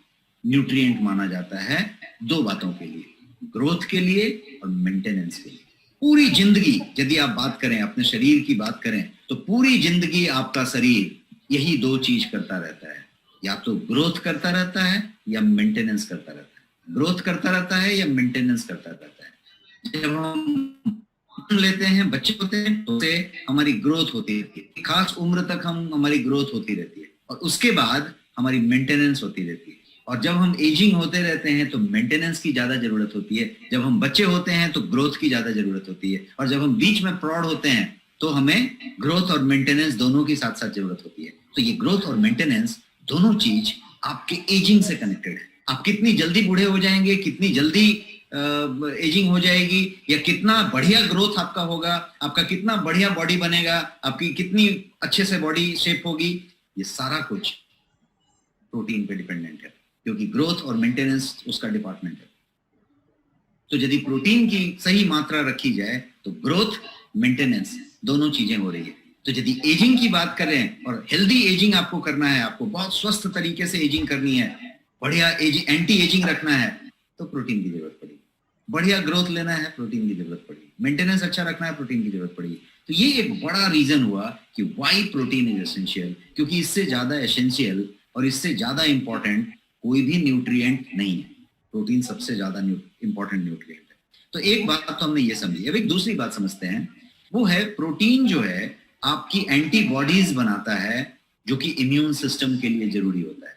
न्यूट्रिएंट माना जाता है दो बातों के लिए, ग्रोथ के लिए और मेंटेनेंस के लिए। पूरी जिंदगी यदि आप बात करें, अपने शरीर की बात करें, तो पूरी जिंदगी आपका शरीर यही दो चीज करता रहता है, या तो ग्रोथ करता रहता है या मेंटेनेंस करता रहता है। ग्रोथ करता रहता है या मेंटेनेंस करता रहता है। जब हम लेते हैं, बच्चे होते हैं, तो से हमारी ग्रोथ होती रहती है, खास उम्र तक हमारी ग्रोथ होती रहती है और उसके बाद हमारी मेंटेनेंस होती रहती है। और जब हम एजिंग होते रहते हैं तो मेंटेनेंस की ज्यादा जरूरत होती है। जब हम बच्चे होते हैं तो ग्रोथ की ज्यादा जरूरत होती है और जब हम बीच में प्रौढ़ होते हैं तो हमें ग्रोथ और मेंटेनेंस दोनों की साथ साथ जरूरत होती है। तो ये ग्रोथ और मेंटेनेंस दोनों चीज आपके एजिंग से कनेक्टेड है। आप कितनी जल्दी बूढ़े हो जाएंगे, कितनी जल्दी एजिंग हो जाएगी, या कितना बढ़िया ग्रोथ आपका होगा, आपका कितना बढ़िया बॉडी बनेगा, आपकी कितनी अच्छे से बॉडी शेप होगी, ये सारा कुछ प्रोटीन पे डिपेंडेंट है, क्योंकि ग्रोथ और मेंटेनेंस उसका डिपार्टमेंट है। तो यदि प्रोटीन की सही मात्रा रखी जाए तो ग्रोथ मेंटेनेंस दोनों चीजें हो रही है। तो यदि एजिंग की बात करें और हेल्दी एजिंग आपको करना है, आपको बहुत स्वस्थ तरीके से एजिंग करनी है, बढ़िया एंटी एजिंग रखना है, तो प्रोटीन की जरूरत पड़ेगी। बढ़िया ग्रोथ लेना है, प्रोटीन की जरूरत पड़ेगी। मेंटेनेंस अच्छा रखना है, प्रोटीन की जरूरत पड़ेगी। तो ये एक बड़ा रीजन हुआ कि व्हाई प्रोटीन इज एसेंशियल, क्योंकि इससे ज्यादा एसेंशियल और इससे ज्यादा इंपॉर्टेंट कोई भी न्यूट्रिएंट नहीं है। प्रोटीन सबसे ज्यादा इंपॉर्टेंट न्यूट्रिएंट है। तो एक बात तो हमने ये समझी। अब एक दूसरी बात समझते हैं, वो है प्रोटीन जो है आपकी एंटीबॉडीज बनाता है, जो कि इम्यून सिस्टम के लिए जरूरी होता है।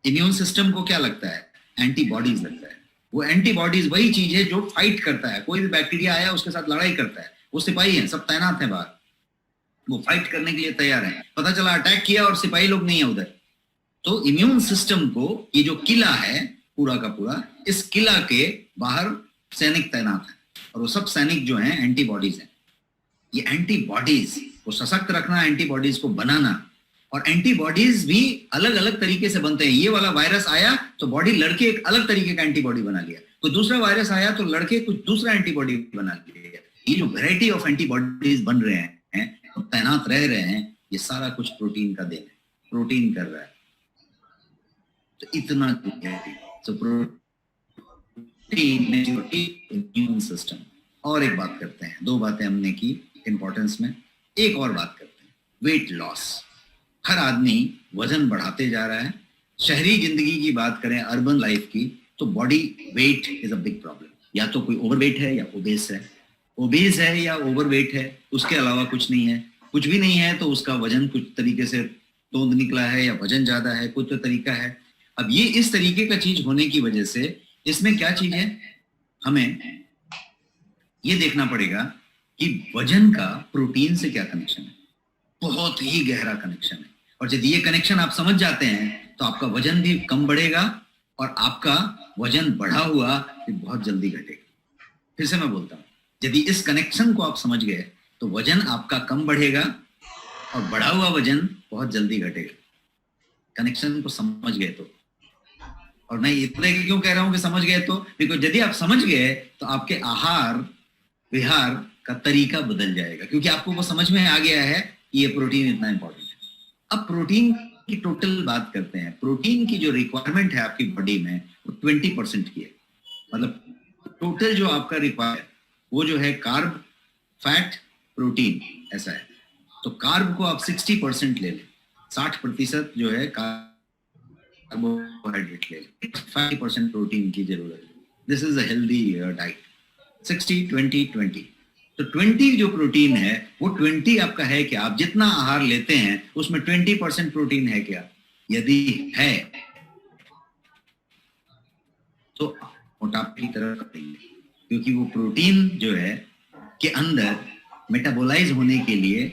इम्यून सिस्टम को क्या लगता है? एंटीबॉडीज लगता है। वो एंटीबॉडीज वही चीज है जो फाइट करता है। कोई भी बैक्टीरिया आया उसके साथ लड़ाई करता है, वो सिपाही है, सब तैनात है बाहर, वो फाइट करने के लिए तैयार है। पता चला अटैक किया और सिपाही लोग नहीं है उधर, तो इम्यून सिस्टम को ये जो किला है पूरा का पूरा, इस किला के बाहर सैनिक तैनात है और वो सब सैनिक जो हैं एंटीबॉडीज हैं। ये एंटीबॉडीज को सशक्त रखना, एंटीबॉडीज को बनाना, और एंटीबॉडीज भी अलग अलग तरीके से बनते हैं। ये वाला वायरस आया तो बॉडी लड़के एक अलग तरीके का एंटीबॉडी बना लिया, कोई दूसरा वायरस आया तो लड़के कुछ दूसरा एंटीबॉडी बना लिया। ये जो वैरायटी ऑफ एंटीबॉडीज बन रहे हैं, तैनात रह रहे हैं, ये सारा कुछ प्रोटीन का देन है, प्रोटीन कर रहा है। तो इतना तो प्रोटीन इम्यून सिस्टम। और एक बात करते हैं, दो बातें हमने की इंपॉर्टेंस में, एक और बात करते हैं, वेट लॉस। हर आदमी वजन बढ़ाते जा रहा है। शहरी जिंदगी की बात करें, अर्बन लाइफ की, तो body weight is a big problem. या तो कोई ओवरवेट है या ओबेस है, ओबेस है या ओवरवेट है, उसके अलावा कुछ नहीं है। कुछ भी नहीं है तो उसका वजन कुछ तरीके से तोंद निकला है या वजन ज्यादा है, कुछ तो तरीका है। अब ये इस तरीके का चीज होने की वजह से इसमें क्या चीज है, हमें ये देखना पड़ेगा कि वजन का प्रोटीन से क्या कनेक्शन है। बहुत ही गहरा कनेक्शन है, और यदि ये कनेक्शन आप समझ जाते हैं तो आपका वजन भी कम बढ़ेगा और आपका वजन बढ़ा हुआ बहुत जल्दी घटेगा। फिर से मैं बोलता हूं, यदि इस कनेक्शन को आप समझ गए तो वजन आपका कम बढ़ेगा और बढ़ा हुआ वजन बहुत जल्दी घटेगा। कनेक्शन को समझ गए तो। और मैं इतने क्यों कह रहा हूं कि समझ गए तो, बिकॉज यदि आप समझ गए तो आपके आहार विहार का तरीका बदल जाएगा, क्योंकि आपको वो समझ में आ गया है कि ये प्रोटीन इतना इंपॉर्टेंट है। अब प्रोटीन की टोटल बात करते हैं। प्रोटीन की जो रिक्वायरमेंट है आपकी बॉडी में वो 20% की है। मतलब टोटल जो आपका रिक्वायर वो जो है कार्ब, फैट, प्रोटीन, ऐसा है। तो कार्ब को आप 60% ले लें, 60% जो है कार्बोहाइड्रेट ले लें, 50% प्रोटीन की जरूरत है। This is a healthy diet, 60-20-20। तो 20 जो प्रोटीन है वो 20 आपका है क्या? आप जितना आहार लेते हैं उसमें 20% प्रोटीन है क्या? यदि है तो मोटापे की तरफ करेंगे, क्योंकि वो प्रोटीन जो है के अंदर मेटाबोलाइज होने के लिए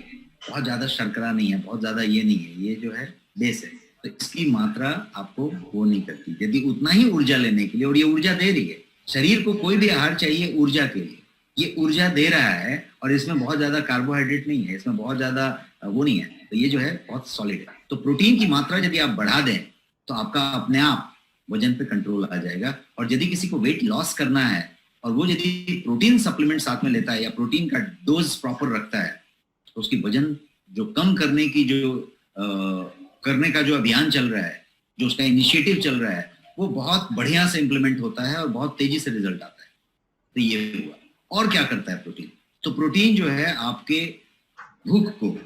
बहुत ज्यादा शर्करा नहीं है, बहुत ज्यादा ये नहीं है, ये जो है बेस है, तो इसकी मात्रा आपको वो नहीं करती। यदि उतना ही ऊर्जा लेने के लिए, और ये ऊर्जा दे रही है, शरीर को कोई भी आहार चाहिए ऊर्जा के लिए, ये ऊर्जा दे रहा है और इसमें बहुत ज्यादा कार्बोहाइड्रेट नहीं है, इसमें बहुत ज्यादा वो नहीं है, तो ये जो है बहुत सॉलिड है। तो प्रोटीन की मात्रा यदि आप बढ़ा दें तो आपका अपने आप वजन पे कंट्रोल आ जाएगा। और यदि किसी को वेट लॉस करना है और वो यदि प्रोटीन सप्लीमेंट साथ में लेता है या प्रोटीन का डोज प्रॉपर रखता है, तो उसकी वजन जो कम करने की जो करने का जो अभियान चल रहा है, जो उसका इनिशिएटिव चल रहा है, वो बहुत बढ़िया से इम्प्लीमेंट होता है और बहुत तेजी से रिजल्ट आता है। तो ये हुआ। और क्या करता है प्रोटीन? तो प्रोटीन जो है आपके भूख को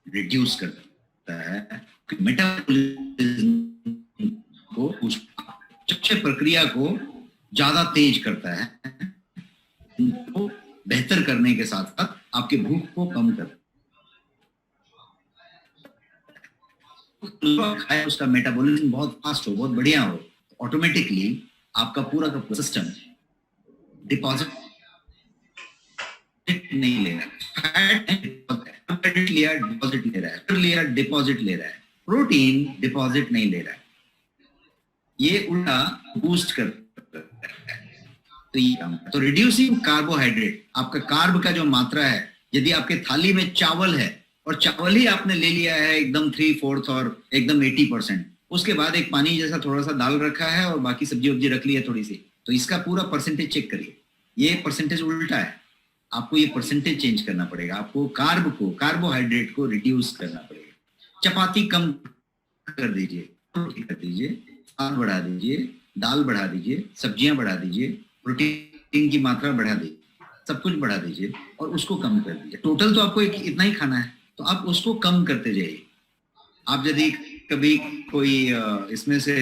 रिड्यूस करता है, मेटाबॉलिज्म को, उस चक्र प्रक्रिया को ज्यादा तेज करता है, उनको बेहतर करने के साथ साथ आपके भूख को कम करता है। उसका मेटाबॉलिज्म बहुत फास्ट हो, बहुत बढ़िया हो, ऑटोमेटिकली आपका पूरा का सिस्टम डिपॉजिट नहीं ले रहा है, लिया डिपॉजिट ले रहा है, लिया डिपॉजिट ले रहा है, प्रोटीन डिपॉजिट नहीं ले रहा है, ये उल्टा बूस्ट करता है। तो ये काम, तो रिड्यूसिंग कार्बोहाइड्रेट, आपका कार्ब का जो मात्रा है, यदि आपके थाली में चावल है और चावल ही आपने ले लिया है एकदम 3/4 और एकदम 80%, उसके बाद एक पानी जैसा थोड़ा सा दाल रखा है और बाकी सब्जी वब्जी रख ली है थोड़ी सी, तो इसका पूरा परसेंटेज चेक करिए, ये परसेंटेज उल्टा है। आपको ये परसेंटेज चेंज करना पड़ेगा, आपको कार्ब को, कार्बोहाइड्रेट को रिड्यूस करना पड़ेगा। चपाती कम कर दीजिए, रोटी कर दीजिए, दाल बढ़ा दीजिए, दाल बढ़ा दीजिए, सब्जियां बढ़ा दीजिए, प्रोटीन की मात्रा बढ़ा दीजिए, सब कुछ बढ़ा दीजिए और उसको कम कर दीजिए। टोटल तो आपको इतना ही खाना है, तो आप उसको कम करते जाइए। आप यदि कभी कोई इसमें से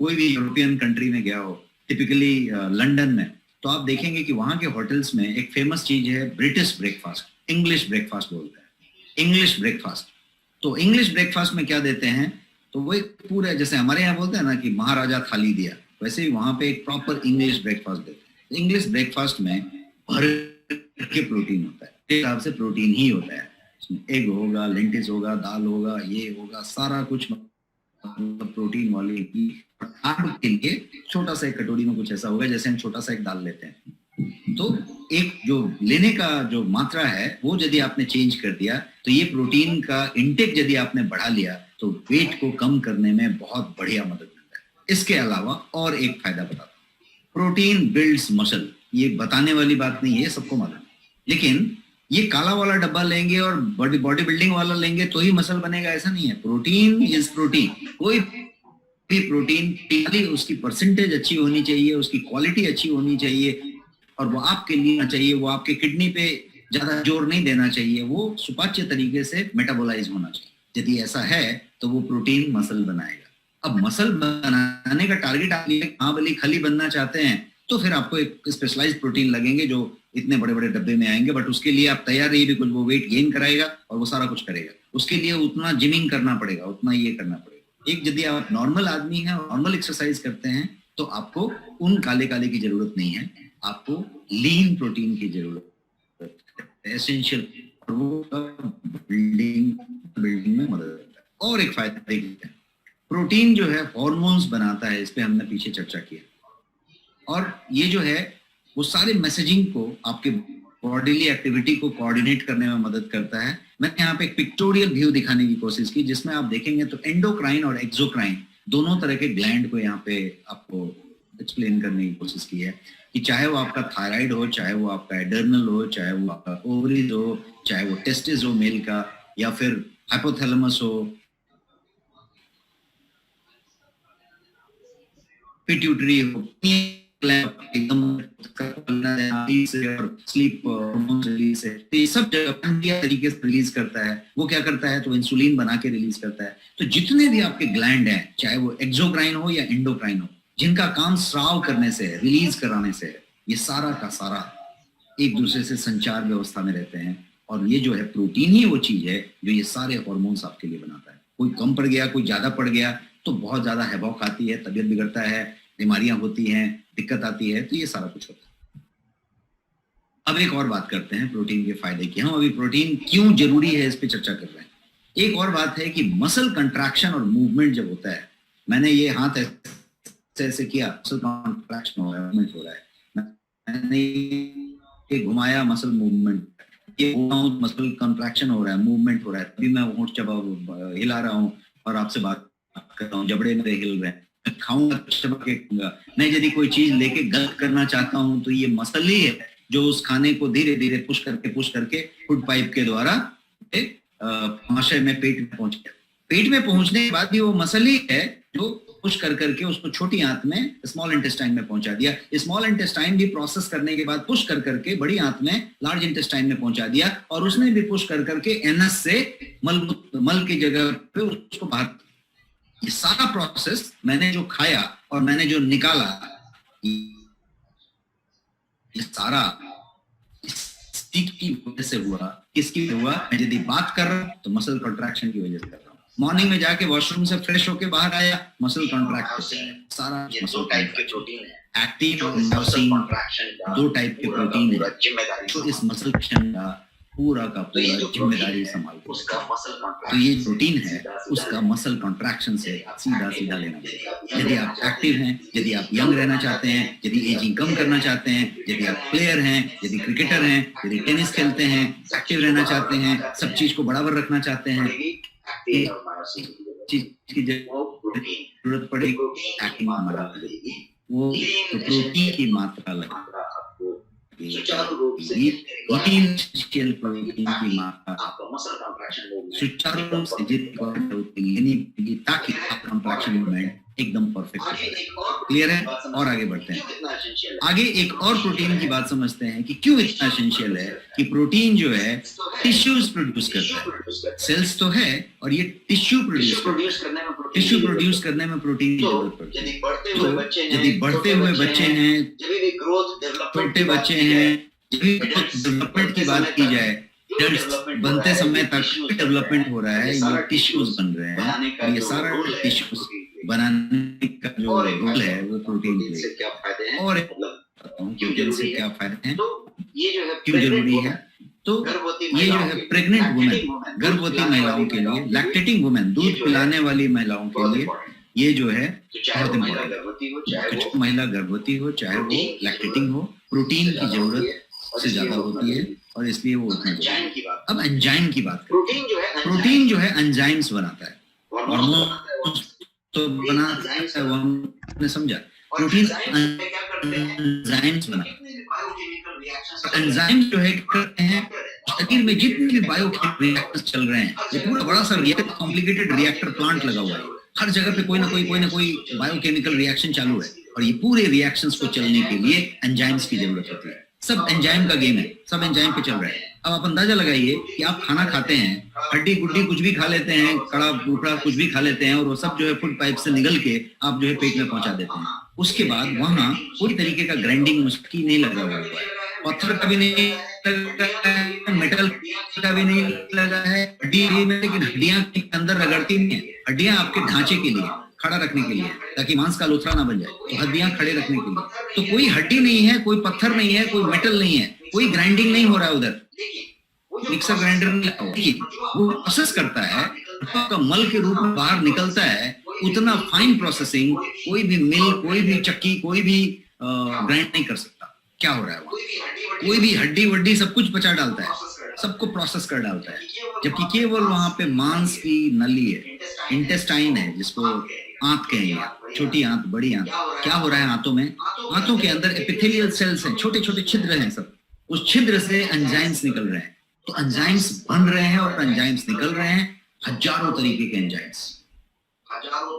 कोई भी यूरोपियन कंट्री में गया हो, टिपिकली लंदन में, तो आप देखेंगे कि वहां के होटल्स में एक फेमस चीज है ब्रिटिश ब्रेकफास्ट, इंग्लिश ब्रेकफास्ट बोलते हैं, इंग्लिश ब्रेकफास्ट। तो इंग्लिश ब्रेकफास्ट में क्या देते हैं, तो वो एक पूरा, जैसे हमारे यहाँ बोलते हैं ना कि महाराजा थाली दिया, वैसे ही वहां पे एक प्रॉपर इंग्लिश ब्रेकफास्ट देते हैं। इंग्लिश ब्रेकफास्ट में भर के प्रोटीन होता है, एक हिसाब से प्रोटीन ही होता है, उसमें एग होगा, लेंटिस होगा, दाल होगा, ये होगा, सारा कुछ प्रोटीन वाली। कार्ब के लिए छोटा सा एक कटोरी में कुछ ऐसा होगा जैसे हम छोटा सा एक दाल लेते हैं। तो एक जो लेने का जो मात्रा है वो यदि आपने चेंज कर दिया, तो ये प्रोटीन का इंटेक यदि आपने बढ़ा लिया, तो वेट को कम करने में बहुत बढ़िया मदद मिलता है। इसके अलावा और एक फायदा बताता हूँ, प्रोटीन बिल्ड्स मसल। ये बताने वाली बात नहीं है, सबको मालूम है, लेकिन ये काला वाला डब्बा लेंगे और बॉडी बिल्डिंग वाला लेंगे तो ही मसल बनेगा, ऐसा नहीं है। प्रोटीन इज प्रोटीन, कोई भी प्रोटीन, उसकी परसेंटेज अच्छी होनी चाहिए, उसकी क्वालिटी अच्छी होनी चाहिए और वो आपके लिए चाहिए, वो आपके किडनी पे ज्यादा जोर नहीं देना चाहिए, वो सुपाच्य तरीके से मेटाबोलाइज होना चाहिए। यदि ऐसा है तो वो प्रोटीन मसल बनाएगा। अब मसल बनाने का टारगेट आप महाबली खली बनना चाहते हैं, तो फिर आपको एक स्पेशलाइज्ड प्रोटीन लगेंगे जो इतने बड़े बड़े डब्बे में आएंगे, बट उसके लिए आप तैयार रहिए, बिल्कुल वो वेट गेन कराएगा और वो सारा कुछ करेगा। उसके लिए उतना जिमिंग करना पड़ेगा, उतना ये करना पड़ेगा। एक यदि आप नॉर्मल आदमी हैं और नॉर्मल एक्सरसाइज करते हैं, तो आपको उन काले काले की जरूरत नहीं है, आपको लीन प्रोटीन की जरूरत है, एसेंशियल, बिल्डिंग में मदद करता है। और एक फायदा देखिए, प्रोटीन जो है हार्मोन्स बनाता है, इस पे हमने पीछे चर्चा किया, और ये जो है वो सारे मैसेजिंग को, आपके बॉडीली एक्टिविटी को कोऑर्डिनेट करने में मदद करता है। मैंने यहाँ पे एक पिक्टोरियल व्यू दिखाने की कोशिश की, जिसमें आप देखेंगे तो एंडोक्राइन और एक्सोक्राइन दोनों तरह के ग्लैंड को यहाँ पे आपको एक्सप्लेन करने की कोशिश की है, कि चाहे वो आपका थायराइड हो, चाहे वो आपका एडर्नल हो, चाहे वो आपका ओवरीज हो, चाहे वो टेस्टिस हो मेल का, या फिर हाइपोथैलेमस हो, पिट्यूटरी हो, एकदम और स्लीप हार्मोन रिलीज है, तो ये सब तरीके से रिलीज करता है। वो क्या करता है, तो इंसुलिन बना के रिलीज करता है। तो जितने भी आपके ग्लैंड हैं, चाहे वो एक्सोक्राइन हो या एंडोक्राइन हो, जिनका काम स्राव करने से है, रिलीज कराने से है, ये सारा का सारा एक दूसरे से संचार व्यवस्था में रहते हैं। और ये जो है प्रोटीन ही वो चीज है जो ये सारे हार्मोन्स आपके लिए बनाता है। कोई कम पड़ गया, कोई ज्यादा पड़ गया तो बहुत ज्यादा हैवॉक आती है, तबीयत बिगड़ता है, बीमारियां होती हैं, दिक्कत आती है, तो ये सारा कुछ होता है। अब एक और बात करते हैं प्रोटीन के फायदे की। हम अभी प्रोटीन क्यों जरूरी है इस पे चर्चा कर रहे हैं। एक और बात है कि मसल कंट्रैक्शन और मूवमेंट जब होता है, मैंने ये हाथ ऐसे किया, मसल कंट्रैक्शन हो रहा है, मूवमेंट हो रहा है, मैंने ये घुमाया, मसल मूवमेंट, ये मसल कंट्रैक्शन हो रहा है, मूवमेंट हो रहा है, तभी मैं होंठ चबा हिला रहा हूँ और आपसे बात कर रहा हूँ, जबड़े मेरे हिल रहे हैं, खाऊंगा चबा के खाऊंगा। मैं यदि कोई चीज लेके गलत करना चाहता हूँ तो ये मसल ही है जो उस खाने को धीरे धीरे पुश करके फूड पाइप के द्वारा महाशय में पेट में पहुंच गया। पेट में पहुंचने के बाद भी वो मसल ही है जो पुश करके उसको छोटी आंत में, स्मॉल इंटेस्टाइन में पहुंचा दिया। स्मॉल इंटेस्टाइन भी प्रोसेस करने के बाद पुश करके बड़ी आंत में, लार्ज इंटेस्टाइन में पहुंचा दिया, और उसने भी पुश करके एनस से मल की जगह पे उसको बाहर। ये सारा प्रोसेस मैंने जो खाया और मैंने जो निकाला, ये सारा की वजह से हुआ। किसकी हुआ? मैं यदि बात कर रहा हूं तो मसल कंट्रैक्शन की वजह से कर रहा हूँ। मॉर्निंग में जाके वॉशरूम से फ्रेश होके बाहर आया, मसल कंट्रैक्ट, सारा मसल टाइप के प्रोटीन है। एक्टिव और मायोसिन, दो टाइप के प्रोटीन है तो इस मसल कंट्रैक्शन का पूरा जिम्मेदारी संभालते हैं। तो ये प्रोटीन है, उसका मसल कॉन्ट्रैक्शन से सीधा लेना चाहिए। यदि आप एक्टिव हैं, यदि आप यंग रहना चाहते हैं, यदि एजिंग कम करना चाहते हैं, यदि आप प्लेयर हैं, यदि क्रिकेटर हैं, यदि टेनिस खेलते हैं, एक्टिव रहना चाहते हैं, सब चीज को बराबर रखना चाहते हैं, चीज की जरूरत पड़ेगी एक्टिंग वो तो प्रोटीन की मात्रा लगेगी। सुचारू रूप से प्रोटीन की मात्रा सुचारू रूप से जितनी ताकि आप कंट्रैक्शन मूवमेंट एकदम परफेक्ट हो। क्लियर है? और आगे बढ़ते हैं। आगे एक और प्रोटीन की बात समझते हैं कि क्यों इतना एसेंशियल है कि प्रोटीन जो है टिश्यूज प्रोड्यूस करता है। सेल्स तो है और ये टिश्यू प्रोड्यूस करने में प्रोटीन की जरूरत पड़ती है। तो यदि बढ़ते हुए बच्चे हैं, छोटे बच्चे हैं, डेवलपमेंट की बात की जाए, बनते समय तक डेवलपमेंट हो रहा है, ये टिश्यूज बन रहे हैं और ये सारा टिश्यूज बनाने का जो रोल है वो प्रोटीन प्ले। और प्रोटीन से क्या फायदे हैं, क्यों जरूरी है, तो ये जो है प्रेग्नेंट वुमेन, गर्भवती महिलाओं के लिए, लैक्टेटिंग वुमेन, दूध पिलाने वाली महिलाओं के लिए ये जो है बहुत इम्पोर्टेंट। महिला गर्भवती हो चाहे वो लैक्टेटिंग हो, प्रोटीन की जरूरत से ज्यादा होती है और इसलिए वो उतना जरूरी है। अब एंजाइम की बात करें। प्रोटीन जो है एंजाइम्स बनाता है, हार्मोन तो बनाता है, वो हमने समझा। प्रोटीन एंजाइम्स बनाता है। एंजाइम जो है करते हैं शरीर में जितने भी बायोकेमिकल रिएक्शंस चल रहे हैं, ये पूरा बड़ा सा कॉम्प्लिकेटेड रिएक्टर प्लांट लगा हुआ है, हर जगह पे कोई ना कोई बायोकेमिकल रिएक्शन चालू है और ये पूरे रिएक्शंस को चलने के लिए एंजाइम्स की जरूरत होती है। सब एंजाइम का गेम है, सब एंजाइम पे चल रहा है। अब आप अंदाजा लगाइए कि आप खाना खाते हैं, हड्डी गुड्डी कुछ भी खा लेते हैं, कड़ा बुकड़ा कुछ भी खा लेते हैं और वो सब जो है फूड पाइप से निकल के आप जो है पेट में पहुंचा देते हैं। उसके बाद वहां कोई तरीके का ग्राइंडिंग मुश्किल नहीं लगा हुआ है, पत्थर का भी नहीं लगा है, मेटल का भी नहीं लगा है, हड्डी में, लेकिन हड्डियां के अंदर रगड़ती नहीं है। हड्डियां आपके ढांचे के लिए, खड़ा रखने के लिए, ताकि मांस का लोथड़ा ना बन जाए, तो हड्डियां खड़े रखने के लिए। तो कोई हड्डी नहीं है, कोई पत्थर नहीं है, कोई मेटल नहीं है, कोई ग्राइंडिंग नहीं हो रहा है उधर, मिक्सर ग्राइंडर नहीं, वो प्रोसेस करता है, आपका मल के रूप में बाहर निकलता है। उतना फाइन प्रोसेसिंग कोई भी मिल, कोई भी चक्की, कोई भी ग्राइंड नहीं कर सकता। क्या हो रहा है वहां? कोई भी हड्डी वड्डी सब कुछ पचा डालता है, सबको प्रोसेस कर डालता है, जबकि केवल वहां पे मांस की नली है, इंटेस्टाइन है, जिसको आंत कहेंगे, छोटी आंत, बड़ी आंत। क्या हो रहा है आंतों में? आंतों के अंदर एपिथेलियल सेल्स हैं, छोटे छोटे छिद्र हैं, सब उस छिद्र से एंजाइम्स निकल रहे हैं। तो एंजाइम्स बन रहे हैं और एंजाइम्स निकल रहे हैं, हजारों तरीके के एंजाइम्स,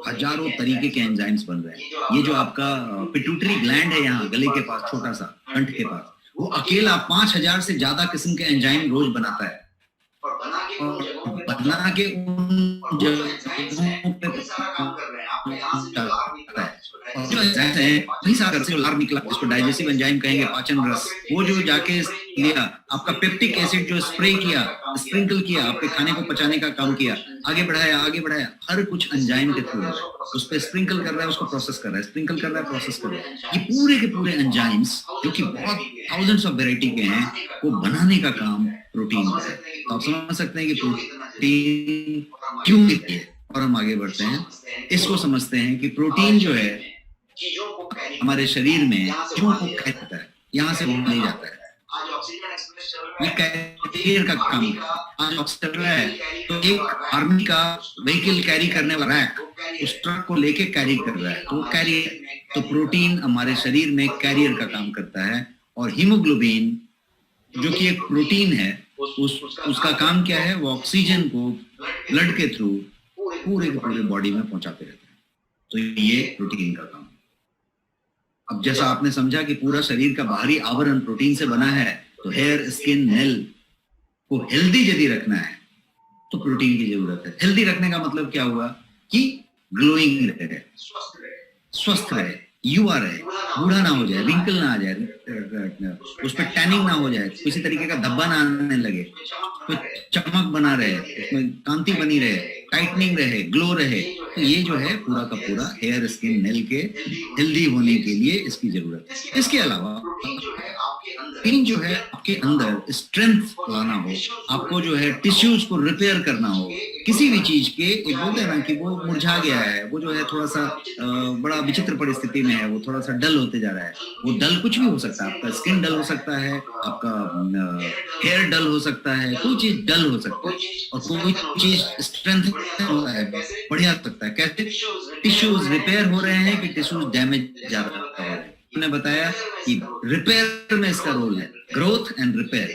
हजारों तरीके के एंजाइम्स बन रहे हैं। ये जो आपका पिट्यूटरी ग्लैंड है यहाँ गले के पास, छोटा सा कंठ के पास, वो अकेला 5000 से ज्यादा किस्म के एंजाइम रोज बनाता है और बना के उन जगहों पे और जो एंजाइम है वही सारा से लार निकला, इसको डाइजेस्टिव एंजाइम कहेंगे, पाचन रस, वो जो जाके लिया आपका पेप्टिक एसिड जो स्प्रे किया, स्प्रिंकल किया, आपके खाने को पचाने का काम किया, आगे बढ़ाया, हर कुछ एंजाइम के थ्रू है, उस पर स्प्रिंकल कर रहा है, उसको प्रोसेस कर रहा है, स्प्रिंकल कर रहा है, प्रोसेस कर रहा है। ये पूरे के पूरे एंजाइम्स जो कि बहुत थाउजेंड्स ऑफ वेराइटी के हैं, वो बनाने का काम प्रोटीन का है। तो आप समझ सकते हैं कि प्रोटीन क्यों है। और हम आगे बढ़ते हैं, इसको समझते हैं कि प्रोटीन जो है हमारे शरीर में क्यों को कहता है, यहाँ से ले जाता है, ये कैरियर का काम है। आज ऑक्सीजन चल रहा है तो एक आर्मी का व्हीकल कैरी करने वाला रैक उस ट्रक को लेके कैरी कर रहा है, तो वो कैरियर। तो प्रोटीन हमारे शरीर में कैरियर का काम करता है। और हीमोग्लोबिन जो कि एक प्रोटीन है, उसका काम क्या है, वो ऑक्सीजन को ब्लड के थ्रू पूरे के पूरे बॉडी में पहुंचाते रहते हैं। तो ये प्रोटीन का काम। अब जैसा आपने समझा कि पूरा शरीर का बाहरी आवरण प्रोटीन से बना है, तो हेयर, स्किन, नेल को हेल्दी यदि रखना है तो प्रोटीन की जरूरत है। हेल्दी रखने का मतलब क्या हुआ कि ग्लोइंग रहे, स्वस्थ रहे, युवा रहे, बूढ़ा ना हो जाए, रिंकल ना आ जाए, उस पर टैनिंग ना हो जाए, किसी तरीके का धब्बा ना आने लगे, तो चमक बना रहे, उसमें कांति बनी रहे, टाइटनिंग रहे, ग्लो रहे। तो ये जो है पूरा का पूरा हेयर, स्किन, नेल के हेल्दी होने के लिए इसकी जरूरत है। इसके अलावा प्रोटीन जो है आपके अंदर स्ट्रेंथ लाना हो, आपको जो है टिश्यूज को रिपेयर करना हो, किसी भी चीज के, एक बोलते हैं ना कि वो मुरझा गया है, वो जो है थोड़ा सा बड़ा विचित्र परिस्थिति में है, वो थोड़ा सा डल होते जा रहा है। वो डल कुछ भी हो सकता है, आपका स्किन डल हो सकता है, आपका हेयर डल हो सकता है, कोई चीज डल हो सकता है, और कोई चीज स्ट्रेंथ है, बढ़िया सकता है। कैसे टिश्यूज रिपेयर हो रहे हैं कि टिश्यूज डैमेज जा रहा है। मैंने बताया कि रिपेयर में इसका रोल है, ग्रोथ एंड रिपेयर।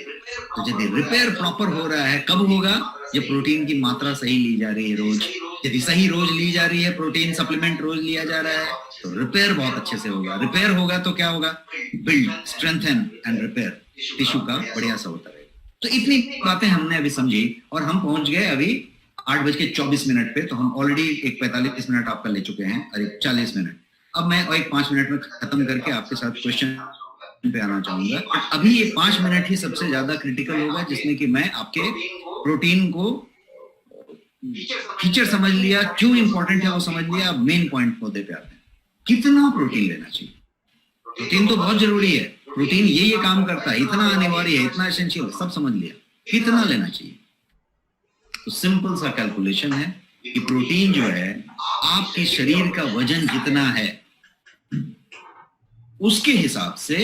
तो यदि रिपेयर प्रॉपर हो रहा है, कब होगा, जब प्रोटीन की मात्रा सही ली जा रही है रोज। यदि सही रोज ली जा रही है, प्रोटीन सप्लीमेंट रोज लिया जा रहा है, तो रिपेयर बहुत अच्छे से होगा। रिपेयर होगा तो क्या होगा, build, strengthen and repair, tissue का बढ़िया सा होता है। तो इतनी बातें हमने अभी समझी और हम पहुंच गए अभी 8:24 पे। तो हम ऑलरेडी एक 45 मिनट आपका ले चुके हैं और एक 40 मिनट। अब मैं एक 5 मिनट में खत्म करके आपके साथ क्वेश्चन पे आना चाहूंगा। अभी ये 5 मिनट ही सबसे ज्यादा क्रिटिकल होगा, जिसमें कि मैं आपके प्रोटीन को फीचर समझ लिया, क्यों इंपॉर्टेंट है वो समझ लिया। अब मेन पॉइंट मुद्दे पे आते हैं, कितना प्रोटीन लेना चाहिए। प्रोटीन तो बहुत जरूरी है, प्रोटीन ये काम करता है, इतना अनिवार्य है, इतना एसेंशियल है, सब समझ लिया। कितना लेना चाहिए, तो सिंपल सा कैलकुलेशन है कि प्रोटीन जो है आपके शरीर का वजन जितना है उसके हिसाब से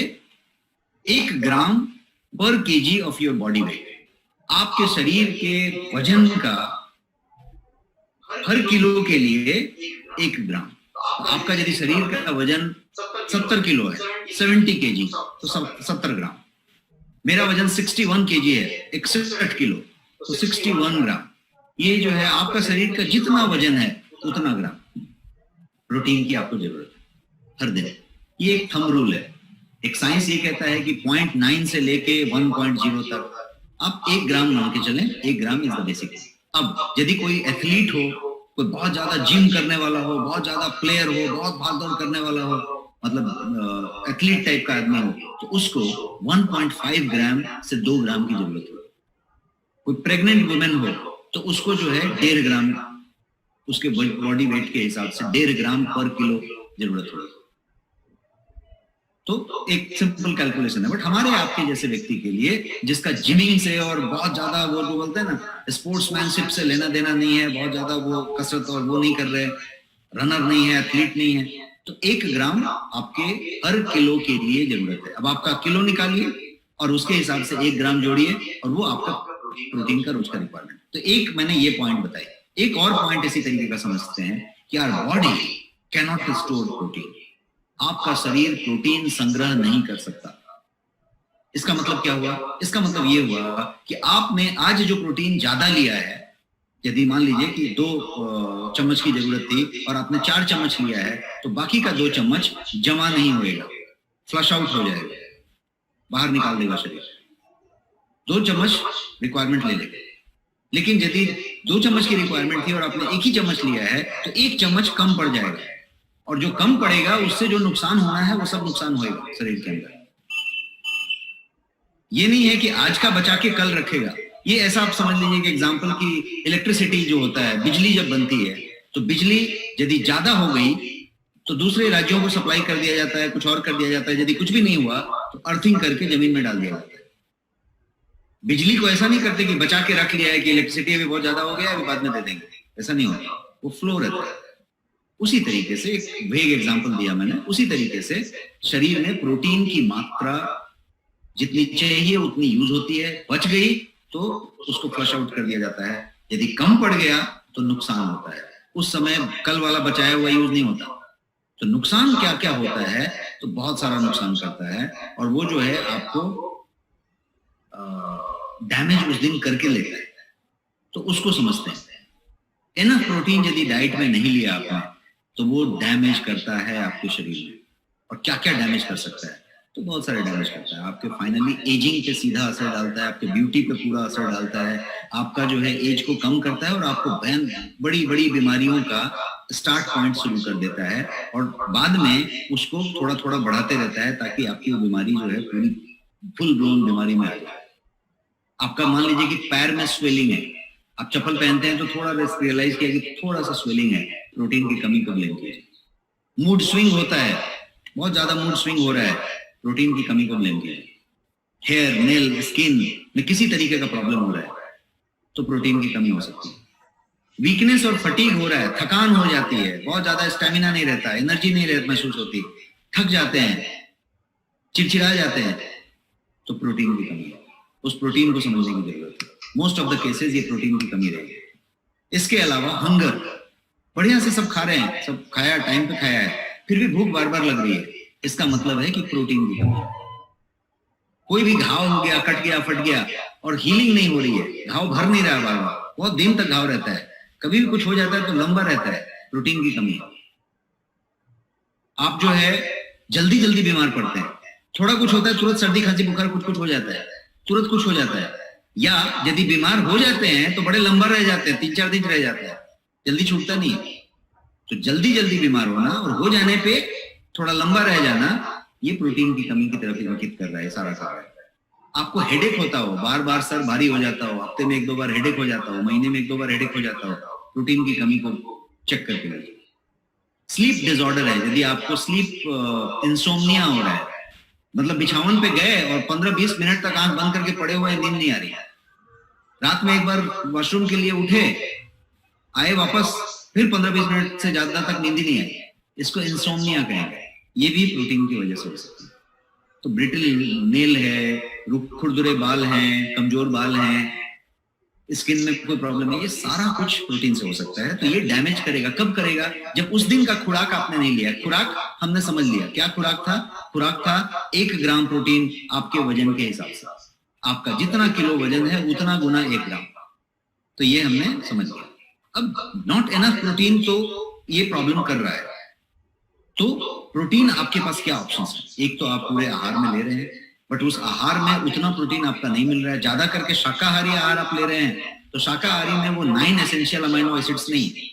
1 ग्राम पर KG of your body weight, आपके शरीर के वजन का हर किलो के लिए 1 ग्राम। आपका यदि शरीर का वजन 70 किलो है, 70 केजी, तो 70 ग्राम। मेरा वजन 61 केजी है, 61 किलो, तो 61 ग्राम। ये जो है आपका शरीर का जितना वजन है उतना ग्राम प्रोटीन की आपको जरूरत है हर दिन। ये एक थंब रूल है। एक साइंस ये कहता है कि 0.9 से लेके 1.0 तक आप 1 ग्राम मान के चलें। 1 ग्राम इज द बेसिक। अब यदि कोई एथलीट हो, कोई बहुत ज्यादा जिम करने वाला हो, बहुत ज्यादा प्लेयर हो, बहुत भाग दौड़ करने वाला हो, मतलब एथलीट टाइप का आदमी हो, तो उसको 1.5 ग्राम से 2 ग्राम की जरूरत हो। कोई प्रेग्नेंट वुमेन हो तो उसको जो है 1.5 ग्राम, उसके बॉडी वेट के हिसाब से 1.5 ग्राम पर किलो जरूरत होगी। तो एक सिंपल कैलकुलेशन है। बट हमारे आपके जैसे व्यक्ति के लिए, जिसका जिमिंग से और बहुत ज्यादा वो जो बोलते हैं ना स्पोर्ट्समैनशिप से लेना देना नहीं है, बहुत ज्यादा वो कसरत और वो नहीं कर रहे, रनर नहीं है, एथलीट नहीं है, तो 1 ग्राम आपके हर किलो के लिए जरूरत है। अब आपका किलो निकालिए और उसके हिसाब से 1 ग्राम जोड़िए और वो आपका प्रोटीन का रोज का रिक्वायरमेंट। तो एक मैंने ये पॉइंट बताई। एक और पॉइंट इसी तरीके का समझते हैं कि our body can not store protein. आपका शरीर प्रोटीन संग्रह नहीं कर सकता। इसका मतलब क्या हुआ? इसका मतलब ये हुआ कि आपने आज जो प्रोटीन ज्यादा लिया है, यदि मान लीजिए कि 2 चम्मच की जरूरत थी और आपने 4 चम्मच लिया है, तो बाकी का 2 चम्मच जमा नहीं होएगा, फ्लश आउट हो जाएगा, बाहर निकाल देगा शरीर। 2 चम्मच रिक्वायरमेंट ले लेगा। लेकिन यदि 2 चम्मच की रिक्वायरमेंट थी और आपने 1 ही चम्मच लिया है, तो 1 चम्मच कम पड़ जाएगा। और जो कम पड़ेगा उससे जो नुकसान होना है वो सब नुकसान होएगा शरीर के अंदर। ये नहीं है कि आज का बचा के कल रखेगा। ये ऐसा आप समझ लीजिए कि एग्जांपल की इलेक्ट्रिसिटी जो होता है, बिजली जब बनती है तो बिजली यदि ज्यादा हो गई तो दूसरे राज्यों को सप्लाई कर दिया जाता है, कुछ और कर दिया जाता है। यदि कुछ भी नहीं हुआ तो अर्थिंग करके जमीन में डाल दिया जाता है। बिजली को ऐसा नहीं करते कि बचा के रख लिया है कि इलेक्ट्रिसिटी अभी बहुत ज्यादा हो गया, अभी बाद में दे देंगे, ऐसा नहीं होता, वो फ्लो रहता है। उसी तरीके से एक वेग एग्जांपल दिया मैंने, उसी तरीके से शरीर में प्रोटीन की मात्रा जितनी चाहिए उतनी यूज होती है, बच गई तो उसको फ्लश आउट कर दिया जाता है। यदि कम पड़ गया तो नुकसान होता है, उस समय कल वाला बचाया हुआ यूज नहीं होता। तो नुकसान क्या क्या होता है, तो बहुत सारा नुकसान करता है, और वो जो है आपको डैमेज उस दिन करके लेता है। तो उसको समझते हैं। इनफ प्रोटीन यदि डाइट में नहीं लिया आपने तो वो डैमेज करता है आपके शरीर में। और क्या क्या डैमेज कर सकता है, तो बहुत सारे डैमेज करता है। आपके फाइनली एजिंग पे सीधा असर डालता है, आपके ब्यूटी पे पूरा असर डालता है, आपका जो है एज को कम करता है, और आपको बड़ी बड़ी बीमारियों का स्टार्ट पॉइंट शुरू कर देता है, और बाद में उसको थोड़ा थोड़ा बढ़ाते रहता है ताकि आपकी वो बीमारी जो है पूरी फुल ब्लोन बीमारी में आ जाए। आपका मान लीजिए कि पैर में स्वेलिंग है, आप चप्पल पहनते हैं तो थोड़ा रियलाइज किया कि थोड़ा सा स्वेलिंग है, प्रोटीन की कमी को ब्लेम कीजिए। मूड स्विंग होता है, बहुत ज्यादा मूड स्विंग हो रहा है, प्रोटीन की कमी को ब्लेम कीजिए। हेयर, नेल, स्किन में किसी तरीके का प्रॉब्लम हो रहा है तो प्रोटीन की कमी हो सकती है। वीकनेस और फटीग हो रहा है, थकान हो जाती है, बहुत ज्यादा स्टेमिना नहीं रहता, एनर्जी नहीं महसूस होती, थक जाते हैं, चिड़चिड़ा जाते हैं, तो प्रोटीन की कमी है। उस प्रोटीन को समझने की जरूरत है। मोस्ट ऑफ द केसेस ये प्रोटीन की कमी रहेगी। इसके अलावा हंगर, बढ़िया से सब खा रहे हैं, सब खाया, टाइम पे खाया है, फिर भी भूख बार बार लग रही है, इसका मतलब है कि प्रोटीन की कमी है। कोई भी घाव हो गया, कट गया, फट गया और हीलिंग नहीं हो रही है, घाव भर नहीं रहा बार बार, बहुत दिन तक घाव रहता है, कभी भी कुछ हो जाता है तो लंबा रहता है, प्रोटीन की कमी है। आप जो है जल्दी जल्दी बीमार पड़ते हैं, थोड़ा कुछ होता है तुरंत सर्दी खांसी बुखार कुछ हो जाता है, तुरंत कुछ हो जाता है, या यदि बीमार हो जाते हैं तो बड़े लंबा रह जाते हैं, 3-4 दिन रह जाते हैं, जल्दी छूटता नहीं है। तो जल्दी जल्दी बीमार होना और हो जाने पे थोड़ा लंबा रह जाना, ये प्रोटीन की कमी की तरफ इंगित कर रहा है सारा का। आपको हेडेक होता हो, बार बार सर भारी हो जाता हो, हफ्ते में 1-2 बार हेडेक हो जाता हो, महीने में 1-2 बार हेडेक हो जाता हो, प्रोटीन की कमी को चेक करके लीजिए। स्लीप डिसऑर्डर है, यदि आपको स्लीप इंसोम्निया हो रहा है, मतलब बिछावन पे गए और 15-20 मिनट तक आंख बंद करके पड़े हुए, नींद नहीं आ रही, रात में एक बार वॉशरूम के लिए उठे, आए वापस, फिर 15-20 मिनट से ज्यादा तक नींद ही नहीं आई, इसको इंसोम्निया कहेंगे। ये भी प्रोटीन की वजह से हो सकती है। तो ब्रिटल नेल है, खुरदुरे बाल हैं, कमजोर बाल हैं, स्किन में कोई प्रॉब्लम है, ये सारा कुछ प्रोटीन से हो सकता है। तो ये डैमेज करेगा, कब करेगा, जब उस दिन का खुराक आपने नहीं लिया। खुराक हमने समझ लिया, क्या खुराक था? खुराक था 1 ग्राम प्रोटीन आपके वजन के हिसाब से, आपका जितना किलो वजन है उतना गुना 1 ग्राम, तो ये हमने समझ लिया। अब नॉट एनफ प्रोटीन, तो ये प्रॉब्लम कर रहा है। तो प्रोटीन आपके पास क्या ऑप्शंस हैं? एक तो आप पूरे आहार में ले रहे हैं, बट उस आहार में उतना प्रोटीन आपका नहीं मिल रहा है। ज्यादा करके शाकाहारी आहार आप ले रहे हैं, तो शाकाहारी में वो 9 एसेंशियल अमीनो एसिड्स नहीं है।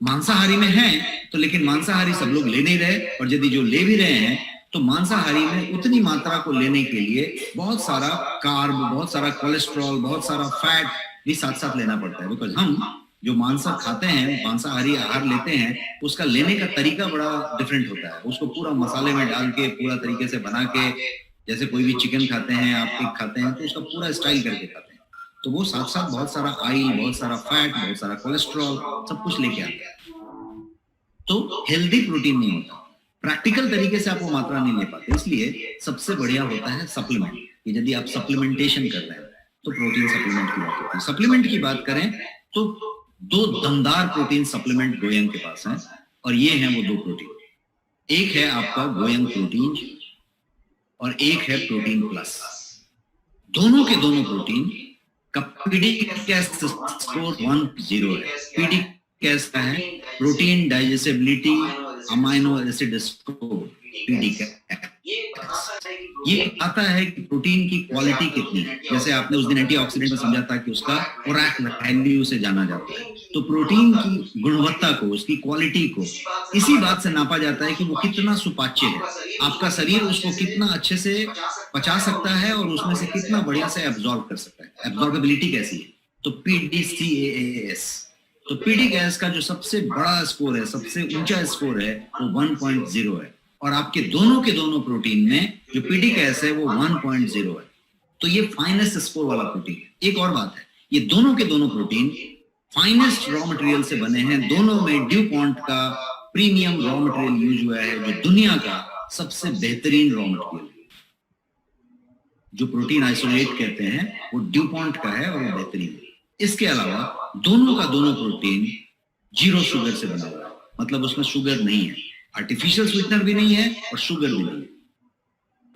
मांसाहारी में है तो, लेकिन मांसाहारी सब लोग ले नहीं रहे, और यदि जो ले भी रहे हैं तो मांसाहारी में उतनी मात्रा को लेने के लिए बहुत सारा कार्ब, बहुत सारा कोलेस्ट्रॉल, बहुत सारा फैट भी साथ साथ लेना पड़ता है। बिकॉज हम जो मांसा खाते हैं, मांसाहारी आहार लेते हैं, उसका लेने का तरीका बड़ा डिफरेंट होता है। उसको पूरा मसाले में डाल के, पूरा तरीके से बना के, जैसे कोई भी चिकन खाते हैं, आप पिग खाते हैं, तो उसका पूरा स्टाइल करके खाते हैं। तो वो साथ साथ बहुत सारा ऑयल, बहुत सारा फैट, बहुत सारा कोलेस्ट्रॉल, सब कुछ लेके आते हैं। तो हेल्दी प्रोटीन नहीं होता, प्रैक्टिकल तरीके से आप वो मात्रा नहीं ले पाते। इसलिए सबसे बढ़िया होता है सप्लीमेंट। यदि आप सप्लीमेंटेशन कर रहे हैं तो प्रोटीन सप्लीमेंट की बात होती है। सप्लीमेंट की बात करें तो 2 दमदार प्रोटीन सप्लीमेंट गोयंग के पास हैं, और ये हैं वो 2 प्रोटीन। एक है आपका गोयंग प्रोटीन और एक है प्रोटीन प्लस। दोनों के दोनों प्रोटीन का पीडीकेएस स्कोर 10 है। पीडीकेएस का है protein digestibility amino acid score, PDCAAS. ये आता है कि प्रोटीन की क्वालिटी कितनी है। जैसे आपने उस दिन एंटीऑक्सीडेंट में समझा था कि उसका ORAC वैल्यू से जाना जाता है। तो प्रोटीन की गुणवत्ता को, उसकी क्वालिटी को इसी बात से नापा जाता है कि वो कितना सुपाच्य है, आपका शरीर उसको कितना अच्छे से पचा सकता है और उसमें से कितना बढ़िया से एब्जॉर्ब कर सकता है, एब्जॉर्बेबिलिटी कैसी है। तो PDCAAS, तो PDCAAS का जो सबसे बड़ा स्कोर है, सबसे ऊंचा स्कोर है वो 1.0 है, और आपके दोनों के दोनों प्रोटीन में जो PDCAAS है वो 1.0 है। तो ये फाइनेस्ट स्कोर वाला प्रोटीन है। एक और बात है, ये दोनों के दोनों प्रोटीन फाइनेस्ट रॉ मटेरियल से बने हैं। दोनों में ड्यूपॉन्ट का प्रीमियम रॉ मटेरियल यूज हुआ है, जो दुनिया का सबसे बेहतरीन रॉ मटेरियल है। जो प्रोटीन आइसोलेट कहते हैं वो ड्यूपॉन्ट का है और वो बेहतरीन है। इसके अलावा दोनों का दोनों प्रोटीन 0 शुगर से बना हुआ है, मतलब उसमें शुगर नहीं है, आर्टिफिशियल स्वीटनर भी नहीं है और शुगर भी नहीं है।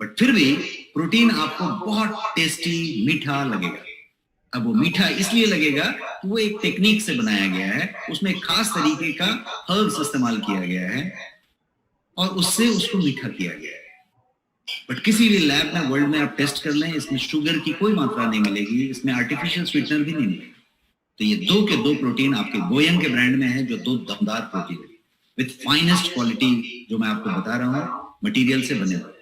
बट फिर भी प्रोटीन आपको बहुत टेस्टी, मीठा लगेगा। अब वो मीठा इसलिए लगेगा कि वो एक टेक्निक से बनाया गया है, उसमें एक खास तरीके का हर्ब्स इस्तेमाल किया गया है और उससे उसको मीठा किया गया है। बट किसी भी लैब में वर्ल्ड में आप टेस्ट कर लें, इसमें शुगर की कोई मात्रा नहीं मिलेगी, इसमें आर्टिफिशियल स्वीटनर भी नहीं मिलेगा। तो ये दो के दो प्रोटीन आपके गोयंग के ब्रांड में है, जो दो दमदार प्रोटीन है विथ फाइनेस्ट क्वालिटी, जो मैं आपको बता रहा हूँ, मटेरियल से बने हुए।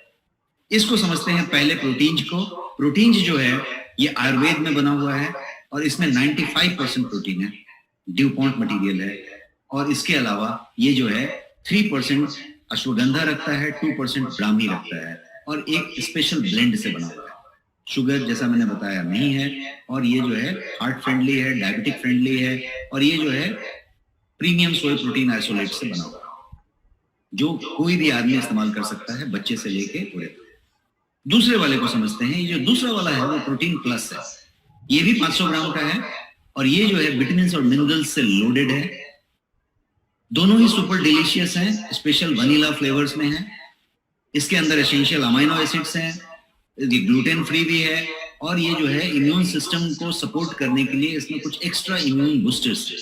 इसको समझते हैं पहले प्रोटीन को। प्रोटीन जो है ये आयुर्वेद में बना हुआ है और इसमें 95% प्रोटीन है, ड्यूपॉन्ट मटेरियल है, और इसके अलावा ये जो है 3% अश्वगंधा रखता है, 2% ब्राह्मी रखता है, और एक स्पेशल ब्लेंड से बना हुआ है। शुगर जैसा मैंने बताया नहीं है, और ये जो है हार्ट फ्रेंडली है, डायबिटिक फ्रेंडली है, और ये जो है प्रीमियम सोय प्रोटीन आइसोलेट से बना हुआ है, जो कोई भी आदमी इस्तेमाल कर सकता है, बच्चे से लेके बूढ़े तक। दूसरे वाले को समझते हैं। ये जो दूसरा वाला है वो प्रोटीन प्लस है, ये भी 500 ग्राम का है, और ये जो है विटामिन और मिनरल्स से लोडेड है। दोनों ही सुपर डिलीशियस हैं, स्पेशल वनीला फ्लेवर्स में है। इसके अंदर एसेंशियल अमाइनो एसिड्स हैं, ये ग्लूटेन फ्री भी है, और ये जो है इम्यून सिस्टम को सपोर्ट करने के लिए इसमें कुछ एक्स्ट्रा इम्यून बूस्टर्स है।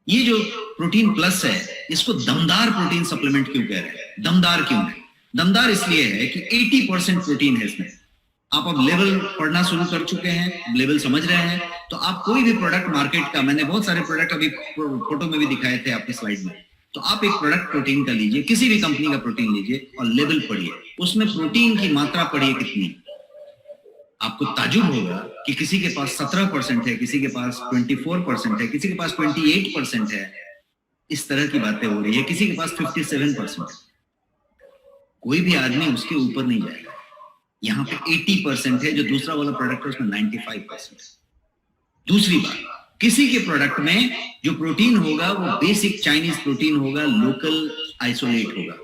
ये जो प्रोटीन प्लस है, इसको दमदार प्रोटीन सप्लीमेंट क्यों कह रहे हैं? दमदार क्यों है? दमदार इसलिए है कि 80% प्रोटीन है इसमें। आप अब लेवल पढ़ना शुरू कर चुके हैं, लेवल समझ रहे हैं, तो आप कोई भी प्रोडक्ट मार्केट का, मैंने बहुत सारे प्रोडक्ट अभी फोटो में भी दिखाए थे आपके स्लाइड में, तो आप एक प्रोडक्ट प्रोटीन का लीजिए, किसी भी कंपनी का प्रोटीन लीजिए और लेवल पढ़िए, उसमें प्रोटीन की मात्रा पढ़िए कितनी। आपको ताजुब होगा कि किसी के पास 17% है, किसी के पास 24% है, किसी के पास 28% है, इस तरह की बातें हो रही है, किसी के पास 57% है। कोई भी आदमी उसके ऊपर नहीं जाएगा। यहाँ पे 80% है, जो दूसरा वाला प्रोडक्ट है उसमें 95% है। दूसरी बात, किसी के प्रोडक्ट में जो प्रोटीन होगा वो बेसिक चाइनीज प्रोटीन होगा, लोकल आइसोलेट होगा।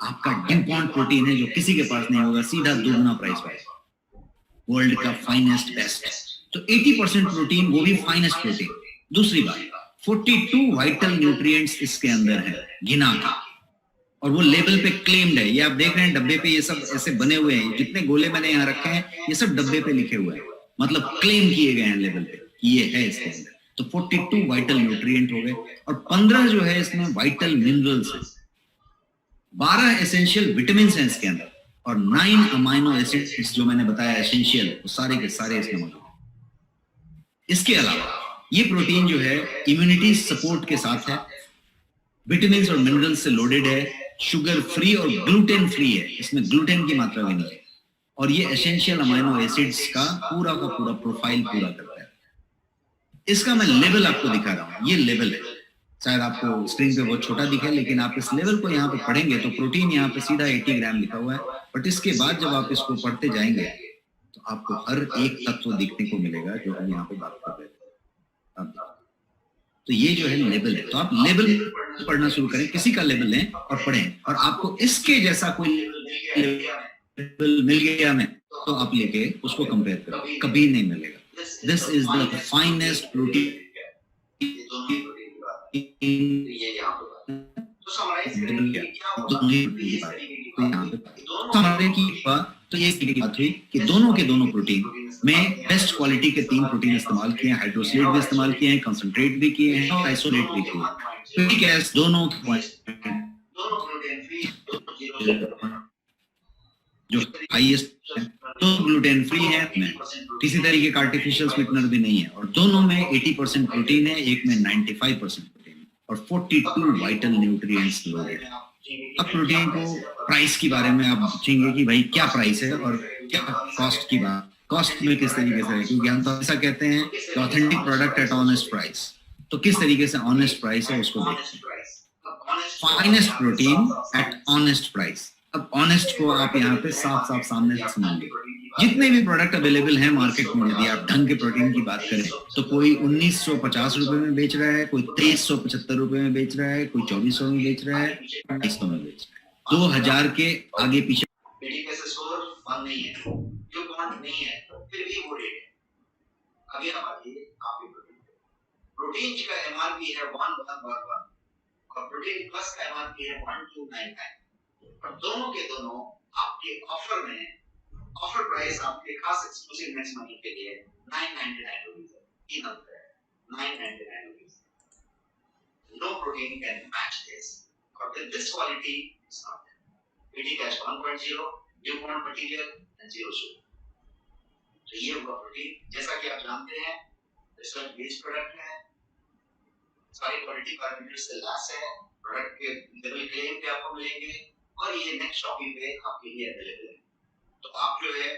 आपका ड्यूपॉन्ट प्रोटीन है जो किसी के पास नहीं होगा, सीधा दुगना प्राइस पर, वर्ल्ड का फाइनेस्ट बेस्ट। तो 80% प्रोटीन, वो भी फाइनेस्ट प्रोटीन। दूसरी बात, 42 वाइटल न्यूट्रिएंट्स इसके अंदर है गिना के, और वो लेवल पे क्लेम्ड है। ये आप देख रहे हैं डब्बे पे, ये सब ऐसे बने हुए हैं, जितने गोले मैंने यहाँ रखे हैं ये सब डब्बे पे लिखे हुए हैं, मतलब क्लेम किए गए हैं लेवल पे कि ये है इसके अंदर। तो 42 वाइटल न्यूट्रिएंट हो गए, और 15 जो है इसमें वाइटल मिनरल्स है, 12 एसेंशियल विटामिन है इसके अंदर, और 9 अमाइनो एसिड्स जो मैंने बताया एसेंशियल, वो सारे के सारे इसमें मौजूद है। इसके अलावा ये प्रोटीन जो है इम्यूनिटी सपोर्ट के साथ है, विटामिन और मिनरल्स से लोडेड है, शुगर फ्री और ग्लूटेन फ्री है, इसमें ग्लूटेन की मात्रा भी नहीं है, और ये एसेंशियल अमाइनो एसिड्स का पूरा प्रोफाइल पूरा करता है। इसका मैं लेवल आपको दिखा रहा हूँ, ये लेवल है, शायद आपको स्क्रीन पे बहुत छोटा दिखे, लेकिन आप इस लेवल को यहाँ पे पढ़ेंगे तो प्रोटीन यहाँ पे सीधा 80 ग्राम लिखा हुआ है, बट इसके बाद जब आप इसको पढ़ते जाएंगे तो आपको हर एक तत्व दिखने को मिलेगा जो हम यहाँ पे बात कर रहे थे। तो ये जो है लेवल है, तो आप लेवल पढ़ना शुरू करें, किसी का लेवल लें और पढ़ें, और आपको इसके जैसा कोई लेवल मिल गया हमें तो आप लेके उसको कंपेयर करो, कभी नहीं मिलेगा। This is the finest protein. तो ये बात हुई कि दोनों के दोनों प्रोटीन में बेस्ट क्वालिटी के 3 प्रोटीन इस्तेमाल किए हैं, हाइड्रोसलेट भी इस्तेमाल किए हैं, कंसंट्रेट भी किए हैं, और आइसोलेट भी किए हैं। ठीक है, दोनों जो हाईएस्ट तो ग्लूटेन फ्री है, में किसी तरीके का आर्टिफिशियल स्वीटनर भी नहीं है, और दोनों में 80% प्रोटीन है, एक में 95% प्रोटीन और 42 वाइटल न्यूट्रिएंट्स लोडेड है। अब प्रोटीन को प्राइस के बारे में आप पूछेंगे कि भाई क्या प्राइस है और क्या कॉस्ट की बात, कॉस्ट में किस तरीके से है, क्योंकि हम तो ऐसा कहते हैं कि authentic product at honest price, तो किस तरीके से ऑनेस्ट प्राइस है उसको देखते हैं। Finest protein at honest price. अब ऑनेस्ट को आप यहाँ पे साफ साफ सामने से समझिए, जितने भी प्रोडक्ट अवेलेबल हैं मार्केट में, यदि आप ढंग के प्रोटीन की बात करें तो कोई 1950 रुपए में बेच रहा है, कोई 2375 रुपए में बेच रहा है, कोई 2400 में बेच रहा है, 2200 में बेच रहा है, 2000 के आगे पीछे नहीं है, जो कमांड नहीं है फिर भी वो रेट है। अभी हम आगे काफी प्रोटीन का एमआरपी है 1111 और प्रोटीन प्लस का एमआरपी है 1299 और दोनों के दोनों आपके ऑफर में, ऑफर प्राइस आपके खास एक्सक्लूसिव मैक्स मनी के लिए 999 रुपीस है, 3 अंतर है 999 rupees. No protein can match this और with this quality it's not there. PDCAAS 1.0 neutron material and zero sugar. तो ये होगा प्रोटीन, जैसा कि आप जानते हैं रिसर्च बेस्ड प्रोडक्ट है, सारी क्वालिटी पैरामीटर्स से लैस है, प्रोडक्ट के लेवल क्लेम पे आपको मिलेंगे और ये नेक्स्ट शॉपिंग पे आपके लिए अवेलेबल है। तो आप जो है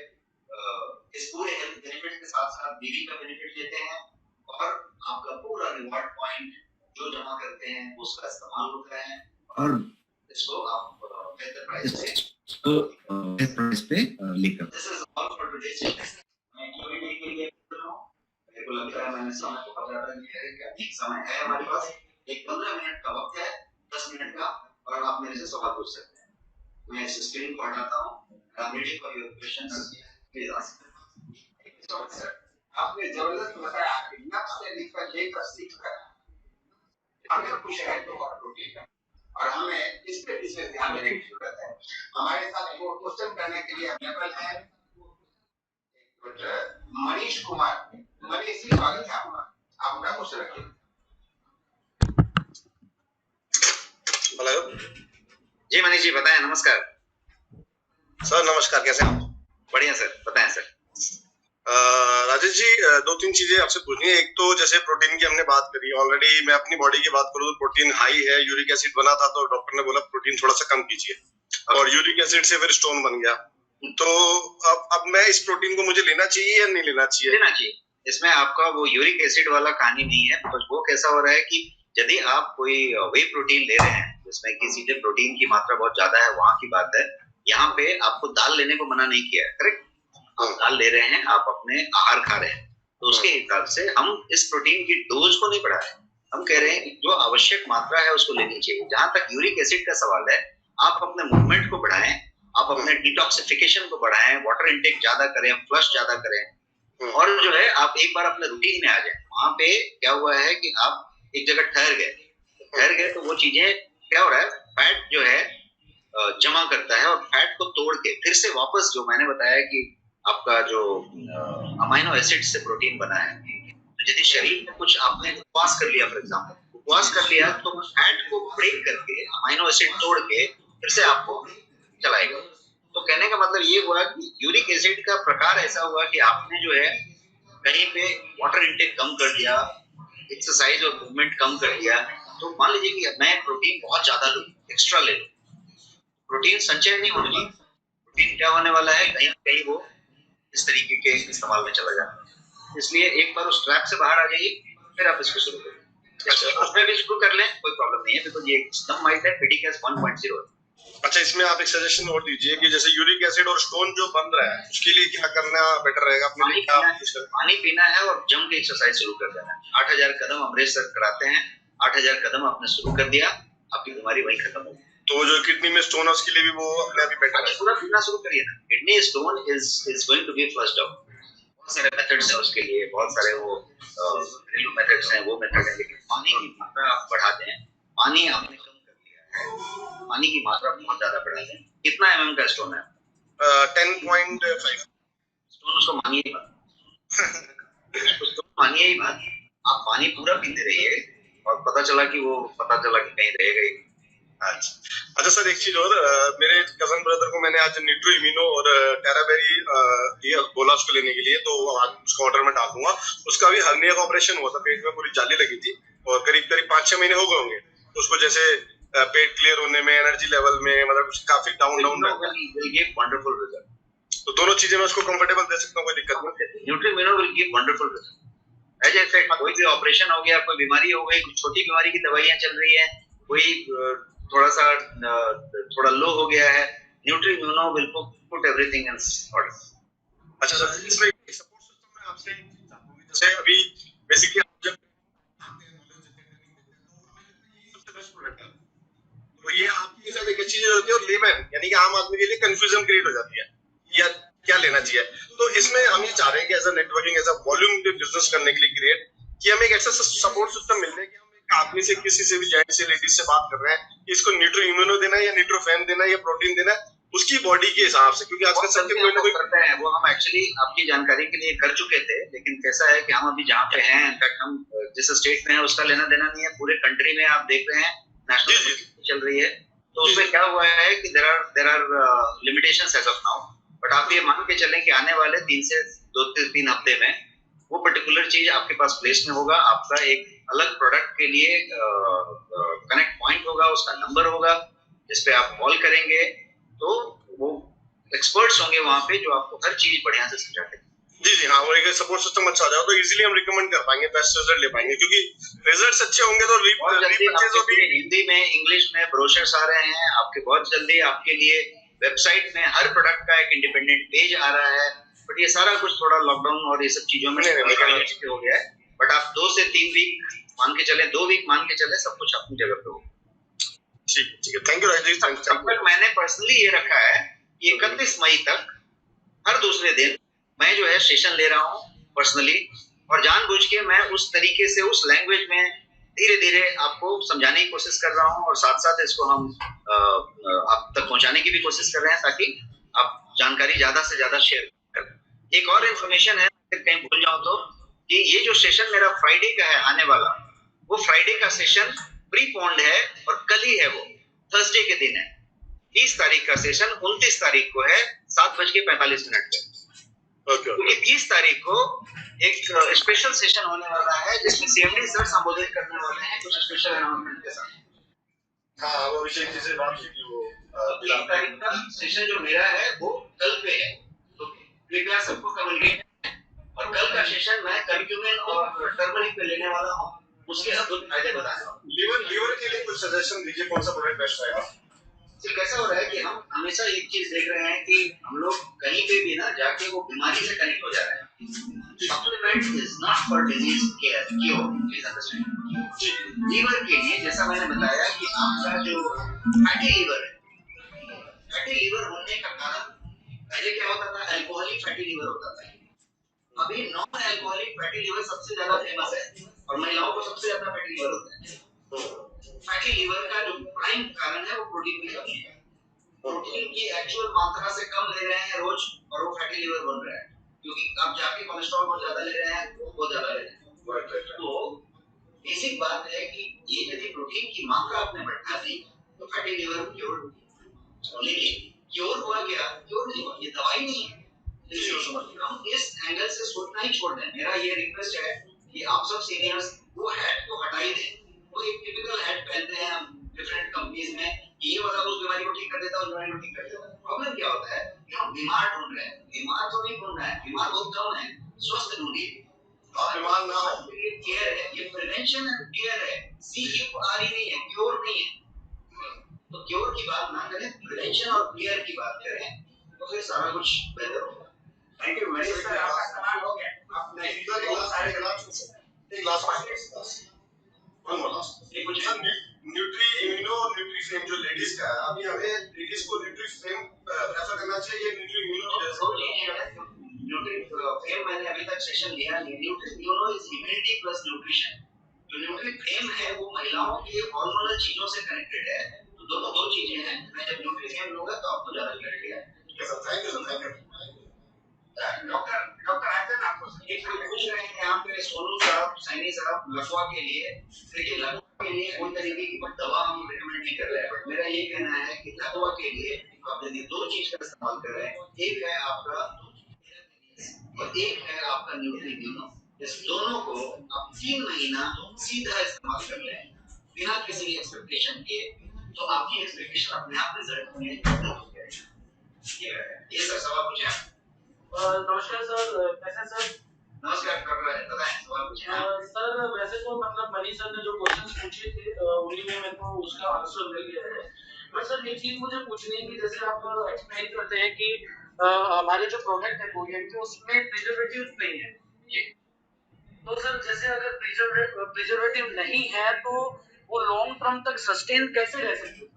इस पूरे हेल्थ बेनिफिट के साथ साथ बीवी का बेनिफिट लेते हैं और आपका पूरा रिवॉर्ड पॉइंट जो जमा करते हैं उसका इस्तेमाल होता है और इसको आप बेहतर प्राइस पे लेकर। This is all for today's. मैं क्यूरिटी के लिए मेरे को लगता है मैंने समय को पता कर लिया है कि अधिक समय है हमारे पास, एक 15 मिनट का वक्त है, 10 मिनट का, और आप मेरे से सवाल पूछ सकते हैं। मैं इस स्क्रीन को हटाता हूं। I am ready for your questions, please ask. आपने जबरदस्त बताया, नफ्स से लेकर सीख कर अगर कुछ है तो प्रोटीन का, और हमें इस पे विशेष ध्यान देने की जरूरत है। हमारे साथ वो क्वेश्चन करने के लिए अवेलेबल है मनीष कुमार। मनीष जी, स्वागत है आपका, आप अपना क्वेश्चन रखिए। हेलो जी मनीष जी, बताएं। नमस्कार सर। नमस्कार, कैसे हैं आप? बढ़िया सर, बताएं सर। राजेश जी, दो तीन चीजें आपसे पूछनी है। एक तो जैसे प्रोटीन की हमने बात करी, ऑलरेडी मैं अपनी बॉडी की बात करूं तो प्रोटीन हाई है, यूरिक एसिड बना था तो डॉक्टर ने बोला प्रोटीन थोड़ा सा कम कीजिए, और यूरिक एसिड से फिर स्टोन बन गया। तो अब मैं इस प्रोटीन को मुझे लेना चाहिए या नहीं लेना चाहिए? लेना चाहिए। इसमें आपका वो यूरिक एसिड वाला कहानी नहीं है। तो वो कैसा हो रहा है कि यदि आप कोई वे प्रोटीन ले रहे हैं जिसमें कि सीधे प्रोटीन की मात्रा बहुत ज्यादा है, वहां की बात है। यहाँ पे आपको दाल लेने को मना नहीं किया है, करेक्ट? आप दाल ले रहे हैं, आप अपने आहार खा रहे हैं, तो उसके हिसाब से हम इस प्रोटीन की डोज को नहीं बढ़ा रहे हैं। हम कह रहे हैं कि जो आवश्यक मात्रा है उसको लेनी चाहिए। जहां तक यूरिक एसिड का सवाल है, आप अपने मूवमेंट को बढ़ाएं, आप अपने डिटॉक्सिफिकेशन को बढ़ाएं, वाटर इनटेक ज्यादा करें, फ्लश ज्यादा करें, और जो है आप एक बार अपने रूटीन में आ जाए। वहां पे क्या हुआ है कि आप एक जगह ठहर गए तो वो चीजें क्या हो रहा है, फैट जो है जमा करता है, और फैट को तोड़ के फिर से वापस, जो मैंने बताया कि आपका जो अमाइनो एसिड से प्रोटीन बना है, तो यदि शरीर में कुछ आपने उपवास कर लिया, फॉर एग्जांपल उपवास कर लिया, तो फैट को ब्रेक करके अमाइनो एसिड तोड़ के फिर से आपको चलाएगा। तो कहने का मतलब ये हुआ कि यूरिक एसिड का प्रकार ऐसा हुआ कि आपने जो है कहीं पे वाटर इनटेक कम कर दिया, एक्सरसाइज और मूवमेंट कम कर दिया। तो मान लीजिए कि मैं प्रोटीन बहुत ज्यादा लूं, एक्स्ट्रा ले लूं, प्रोटीन संचय नहीं होने चाहिए। प्रोटीन क्या होने वाला है, कहीं ना कहीं वो इस तरीके के इस्तेमाल में चला जाता है। इसलिए एक बार उस ट्रैप से बाहर आ जाइए, फिर आप इसको शुरू करें। उसमें भी शुरू कर लें, कोई प्रॉब्लम नहीं है, बिकॉज ये एकदम माइट है, पीडीकेएस 1.0। अच्छा, इसमें आप एक सजेशन और दीजिए कि जैसे यूरिक एसिड और स्टोन जो बन रहा है, उसके लिए क्या करना बेटर रहेगा? अपने लिए क्या पानी पीना है और जम के एक्सरसाइज शुरू कर देना है। 8000 कदम अमरेश सर कराते हैं, 8000 कदम आपने शुरू कर दिया, आपकी बीमारी वहीं खत्म हो। तो जो किडनी में स्टोन है उसके लिए भी वो अपने आप ही बेटर है। पूरा पीना शुरू करिए ना। Kidney stone is going to be flushed out. बहुत सारे मेथड्स हैं उसके लिए, बहुत सारे वो घरेलू मेथड्स हैं, वो मेथड है, लेकिन पानी की मात्रा आप बढ़ा दें। पानी आपने कम कर दिया है, पानी की मात्रा बहुत ज्यादा बढ़ा दें। कितना एमएम का स्टोन है? 10.5। स्टोन उसको मानिए ही मत। उसको मानिए ही मत। आप पानी पूरा पीते रहिए, और पता चला कि कहीं रहेगा ही। अच्छा सर, एक चीज और, मेरे कजन ब्रदर को मैंने आज न्यूट्रो इम्यूनो और टेराबेरी ये बोला उसको लेने के लिए, तो आज उसको ऑर्डर में डाल दूंगा। उसका भी हर्निया का ऑपरेशन हुआ था, पेट में पूरी जाली लगी थी और करीब करीब 5-6 महीने हो गए होंगे। तो उसको जैसे पेट क्लियर होने में, एनर्जी लेवल में, मतलब काफी डाउन रहता है। Wonderful result. तो दोनों चीजें मैं उसको कंफर्टेबल दे सकता हूँ, कोई दिक्कत नहीं। Nutri immuno will give wonderful result. As I said, कोई भी ऑपरेशन हो गया, कोई बीमारी हो गई, कुछ छोटी बीमारी की दवाइयां चल रही है, कोई थोड़ा सा थोड़ा लो हो गया है, nutri immuno will put everything in order. अच्छा सर, इसमें सपोर्ट सिस्टम में आपसे एक चीज जानूंगा, जैसे अभी बेसिकली आप जब सबसे बेस्ट प्रोडक्ट है, तो ये आपके साथ एक अच्छी चीज होती है, और लेमैन यानी कि आम आदमी के लिए कंफ्यूजन क्रिएट हो जाती है या क्या लेना चाहिए। तो इसमें हम ये चाह रहे हैं कि as a networking, as a volume business करने के लिए क्रिएट, कि हमें एक ऐसा सपोर्ट सिस्टम मिल जाए कि हम एक आदमी से, किसी से भी, जेंट से, लेडीज से बात कर रहे हैं, इसको न्यूट्रो इम्यूनो देना है या न्यूट्रोफेम देना है या प्रोटीन देना है, उसकी बॉडी के हिसाब से, क्योंकि आजकल सबके कोई ना कोई करता है। वो हम एक्चुअली आपकी जानकारी के लिए कर चुके थे, लेकिन कैसा है कि हम अभी जहाँ पे हैं, इनफैक्ट हम जिस स्टेट में है उसका लेना देना नहीं है, पूरे कंट्री में आप देख रहे हैं नेशनल चल रही है, तो उसमें क्या हुआ है कि there are limitations as of now, but आप ये मान के चलें कि आने वाले 3 से 2-3 हफ्ते में वो पर्टिकुलर चीज आपके पास प्लेस में होगा, आपका एक अलग प्रोडक्ट के लिए कनेक्ट पॉइंट होगा, उसका नंबर होगा जिसपे आप कॉल करेंगे, तो वो एक्सपर्ट्स होंगे वहां पे जो आपको हर चीज बढ़िया से समझाते हैं। जी हाँ, वो एक सपोर्ट सिस्टम अच्छा आ जाए तो इजीली हम रिकमेंड कर पाएंगे, बेस्ट रिजल्ट ले पाएंगे, क्योंकि रिजल्ट्स अच्छे होंगे तो रीपरचेज होगी। हिंदी में, इंग्लिश में ब्रोशर्स आ रहे हैं आपके, बहुत जल्दी आपके लिए वेबसाइट में हर प्रोडक्ट का एक इंडिपेंडेंट पेज आ रहा है, बट ये सारा कुछ थोड़ा लॉकडाउन और ये सब चीजों में हो गया है, बट आप 2 से 3 वीक मान के चले, 2 वीक मान के चले, सब कुछ अपनी जगह पे होगा। ठीक है, थैंक यू राजेश। तब तक मैंने पर्सनली ये रखा है कि 31 मई तक हर दूसरे दिन मैं जो है सेशन ले रहा हूँ पर्सनली, और जानबूझ के मैं उस तरीके से, उस लैंग्वेज में धीरे धीरे आपको समझाने की कोशिश कर रहा हूँ, और साथ साथ इसको हम आप तक पहुंचाने की भी कोशिश कर रहे हैं, ताकि आप जानकारी ज्यादा से ज्यादा शेयर करें। एक और इन्फॉर्मेशन है, कहीं भूल जाऊं तो, कि ये जो सेशन मेरा फ्राइडे का है आने वाला, वो फ्राइडे का सेशन प्रीपोन्ड है, और कल ही है, वो थर्सडे के दिन है, 30 तारीख का सेशन 29 तारीख को है 7:45 पे। क्योंकि 30 तारीख को एक स्पेशल सेशन होने वाला है जिसमें सीएमडी सर संबोधित करने वाले हैं कुछ स्पेशल अनाउंसमेंट के साथ। हाँ, वो विषय की बात की वो 30 तारीख का सेशन जो मेरा है वो कल पे है, तो कृपया सबको कम्युनिकेट, और कल का सेशन मैं कर्क्यूमिन और टर्मरिक पे लेने वाला हूँ, उसके अद्भुत फायदे बताने वाला हूँ। लीवर के लिए कुछ सजेशन दीजिए, कौन सा प्रोडक्ट बेस्ट रहेगा? कैसा हो रहा है कि हम हमेशा एक चीज देख रहे हैं कि हम लोग कहीं पे भी ना जाके वो बीमारी से कनेक्ट हो जा रहे हैं। Supplement is not for disease care, cure, please understand. Liver के लिए जैसा मैंने बताया कि आपका जो फैटी लीवर है, फैटी लीवर होने का कारण पहले क्या होता था, अल्कोहलिक फैटी लीवर होता था, अभी नॉन अल्कोहलिक फैटी लीवर सबसे ज्यादा फेमस है, और महिलाओं को सबसे ज्यादा फैटी लीवर होता है। फैटी लीवर का जो प्राइम कारण है वो प्रोटीन की कमी है। प्रोटीन की एक्चुअल मात्रा से कम ले रहे हैं रोज, और वो फैटी लीवर बन रहा है, क्योंकि आप जाके कोलेस्ट्रॉल बहुत ज्यादा ले रहे हैं, बहुत ज्यादा ले रहे हैं। तो बेसिक बात है कि ये यदि प्रोटीन की मात्रा आपने बढ़ा दी तो फैटी लीवर क्योर, लेकिन क्योर हुआ क्या? क्योर नहीं हुआ, ये दवाई नहीं है। हम इस एंगल से सोचना ही छोड़ दें। मेरा ये रिक्वेस्ट है कि आप सब सीनियर्स वो हैट को हटा ही दें। वो एक टिपिकल हैट पहनते हैं हम डिफरेंट कंपनीज में, ये वाला उस बीमारी को ठीक कर देता है, उस बीमारी को ठीक कर देता है। प्रॉब्लम क्या होता है कि हम बीमार ढूंढ रहे हैं, बीमार तो नहीं ढूंढ रहे हैं, बीमार बहुत कम है, स्वस्थ ढूंढिए। बीमार ना हो, ये केयर है, ये प्रिवेंशन एंड केयर है, CURE नहीं है, क्योर नहीं है। तो क्योर की बात ना करें, प्रिवेंशन और केयर की बात करें, तो फिर सारा कुछ बेहतर होगा। Thank you very much. आपका सवाल हो गया, आपने बहुत सारे एक लास्ट न्यूट्री इम्यूनो और न्यूट्रीफेम जो लेडीज का है, अभी हमें लेडीज को न्यूट्रीफेम प्रेफर करना चाहिए, न्यूट्री इम्यूनो? न्यूट्रीफेम मैंने अभी तक सेशन लिया नहीं। Nutri immuno is immunity plus nutrition. जो न्यूट्रीफेम है वो महिलाओं की हार्मोनल चीजों से कनेक्टेड है, तो दोनों दो चीजें हैं। मैं जब न्यूट्रीफेम लूंगा तो आपको ज्यादा क्लैरिटी आएगी। Thank you. डॉक्टर आजन आपको एक पूछ रहे हैं यहाँ पे, सोनू साहब, सैनी साहब, लखवा के लिए, देखिए लखवा के लिए कोई तरीके की कोई दवा हम रिकमेंड नहीं कर रहे हैं, बट मेरा ये कहना है कि दवा के लिए आप यदि दो चीज का इस्तेमाल कर रहे हैं, एक है आपका और एक है आपका न्यूट्रीजिनो, इस दोनों को आप 3 महीना सीधा इस्तेमाल कर लें बिना किसी एक्सपेक्टेशन के, तो आपकी एक्सपेक्टेशन अपने आप रिजल्ट में खत्म हो जाएगी। ये सर सवाल पूछे आप। नमस्कार सर, कैसे सर? नमस्कार डॉक्टर, बताएं सवाल पूछे। सर वैसे तो मतलब मनीष सर ने जो क्वेश्चंस पूछे थे उन्हीं में मेरे को उसका आंसर मिल गया है। बट सर एक चीज मुझे पूछनी है कि जैसे आप एक्सप्लेन करते हैं कि हमारे जो प्रोडक्ट है कोरियन के उसमें प्रिजर्वेटिव नहीं है, तो सर जैसे अगर प्रिजर्वेटिव नहीं है तो वो लॉन्ग टर्म तक सस्टेन कैसे रह सकते हैं?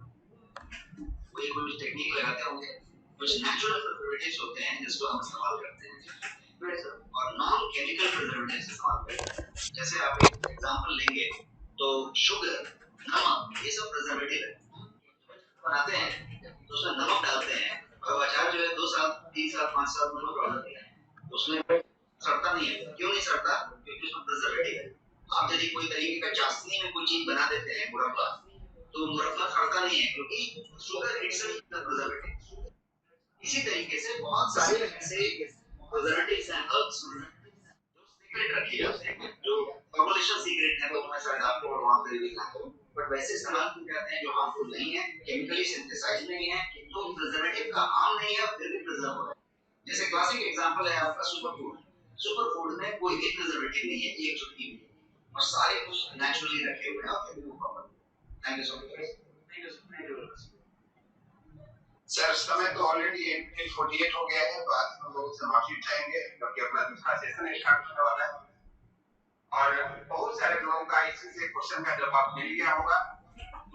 कोई कुछ टेक्निक लगाते होंगे, कुछ नेचुरल प्रिजर्वेटिव्स होते हैं जिसको हम इस्तेमाल करते हैं, और नॉन केमिकल प्रिजर्वेटिव्स इस्तेमाल करते हैं। जैसे आप एक एग्जांपल लेंगे तो शुगर, नमक, ये सब प्रिजर्वेटिव है। बनाते हैं तो उसमें नमक डालते हैं और अचार जो है 2 साल 3 साल 5 साल में कोई प्रॉब्लम नहीं है, उसमें सड़ता नहीं है। क्यों नहीं सड़ता? क्योंकि उसमें प्रिजर्वेटिव है। आप यदि कोई तरीके का चाशनी में कोई चीज बना देते हैं, मुरब्बा, तो मुरब्बा सड़ता नहीं है क्योंकि शुगर इटसेल्फ इज प्रिजर्वेटिव। इसी तरीके से बहुत सारे ऐसे प्रिजर्वेटिव्स हैं, हर्ब्स जो सीक्रेट रखे जाते हैं, जो फॉर्मुलेशन सीक्रेट है, तो मैं शायद आपको वहां पे रिवील ना करूं, बट वैसे इस्तेमाल किए जाते हैं जो हार्मफुल नहीं है, केमिकली सिंथेसाइज नहीं है, तो प्रिजर्वेटिव का काम नहीं है, फिर भी प्रिजर्व हो रहा है। जैसे क्लासिक एग्जांपल है आपका सुपर फूड। सुपर फूड में कोई भी प्रिजर्वेटिव नहीं है, एक चुटकी भी, और सारे कुछ नेचुरली रखे हुए हैं, आपके no problem. Thank you so much. Sir समय तो ऑलरेडी 8:48 हो गया है, तो आज हम लोग से माफी चाहेंगे क्योंकि अपना दूसरा सेशन स्टार्ट होने वाला है और बहुत सारे लोगों का इसी से क्वेश्चन का जवाब मिल गया होगा,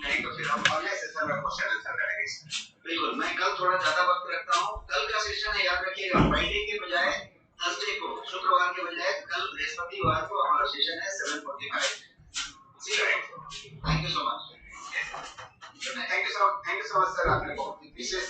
नहीं तो फिर हम अगले सेशन में क्वेश्चन आंसर करेंगे। बिल्कुल, मैं कल थोड़ा ज्यादा वक्त रखता हूँ। कल का सेशन है, याद रखिएगा, फ्राइडे के बजाय थर्सडे को, शुक्रवार के बजाय कल बृहस्पतिवार को हमारा सेशन है 7:45। Thank you so much. Thank you so much sir, आपने बहुत विशेष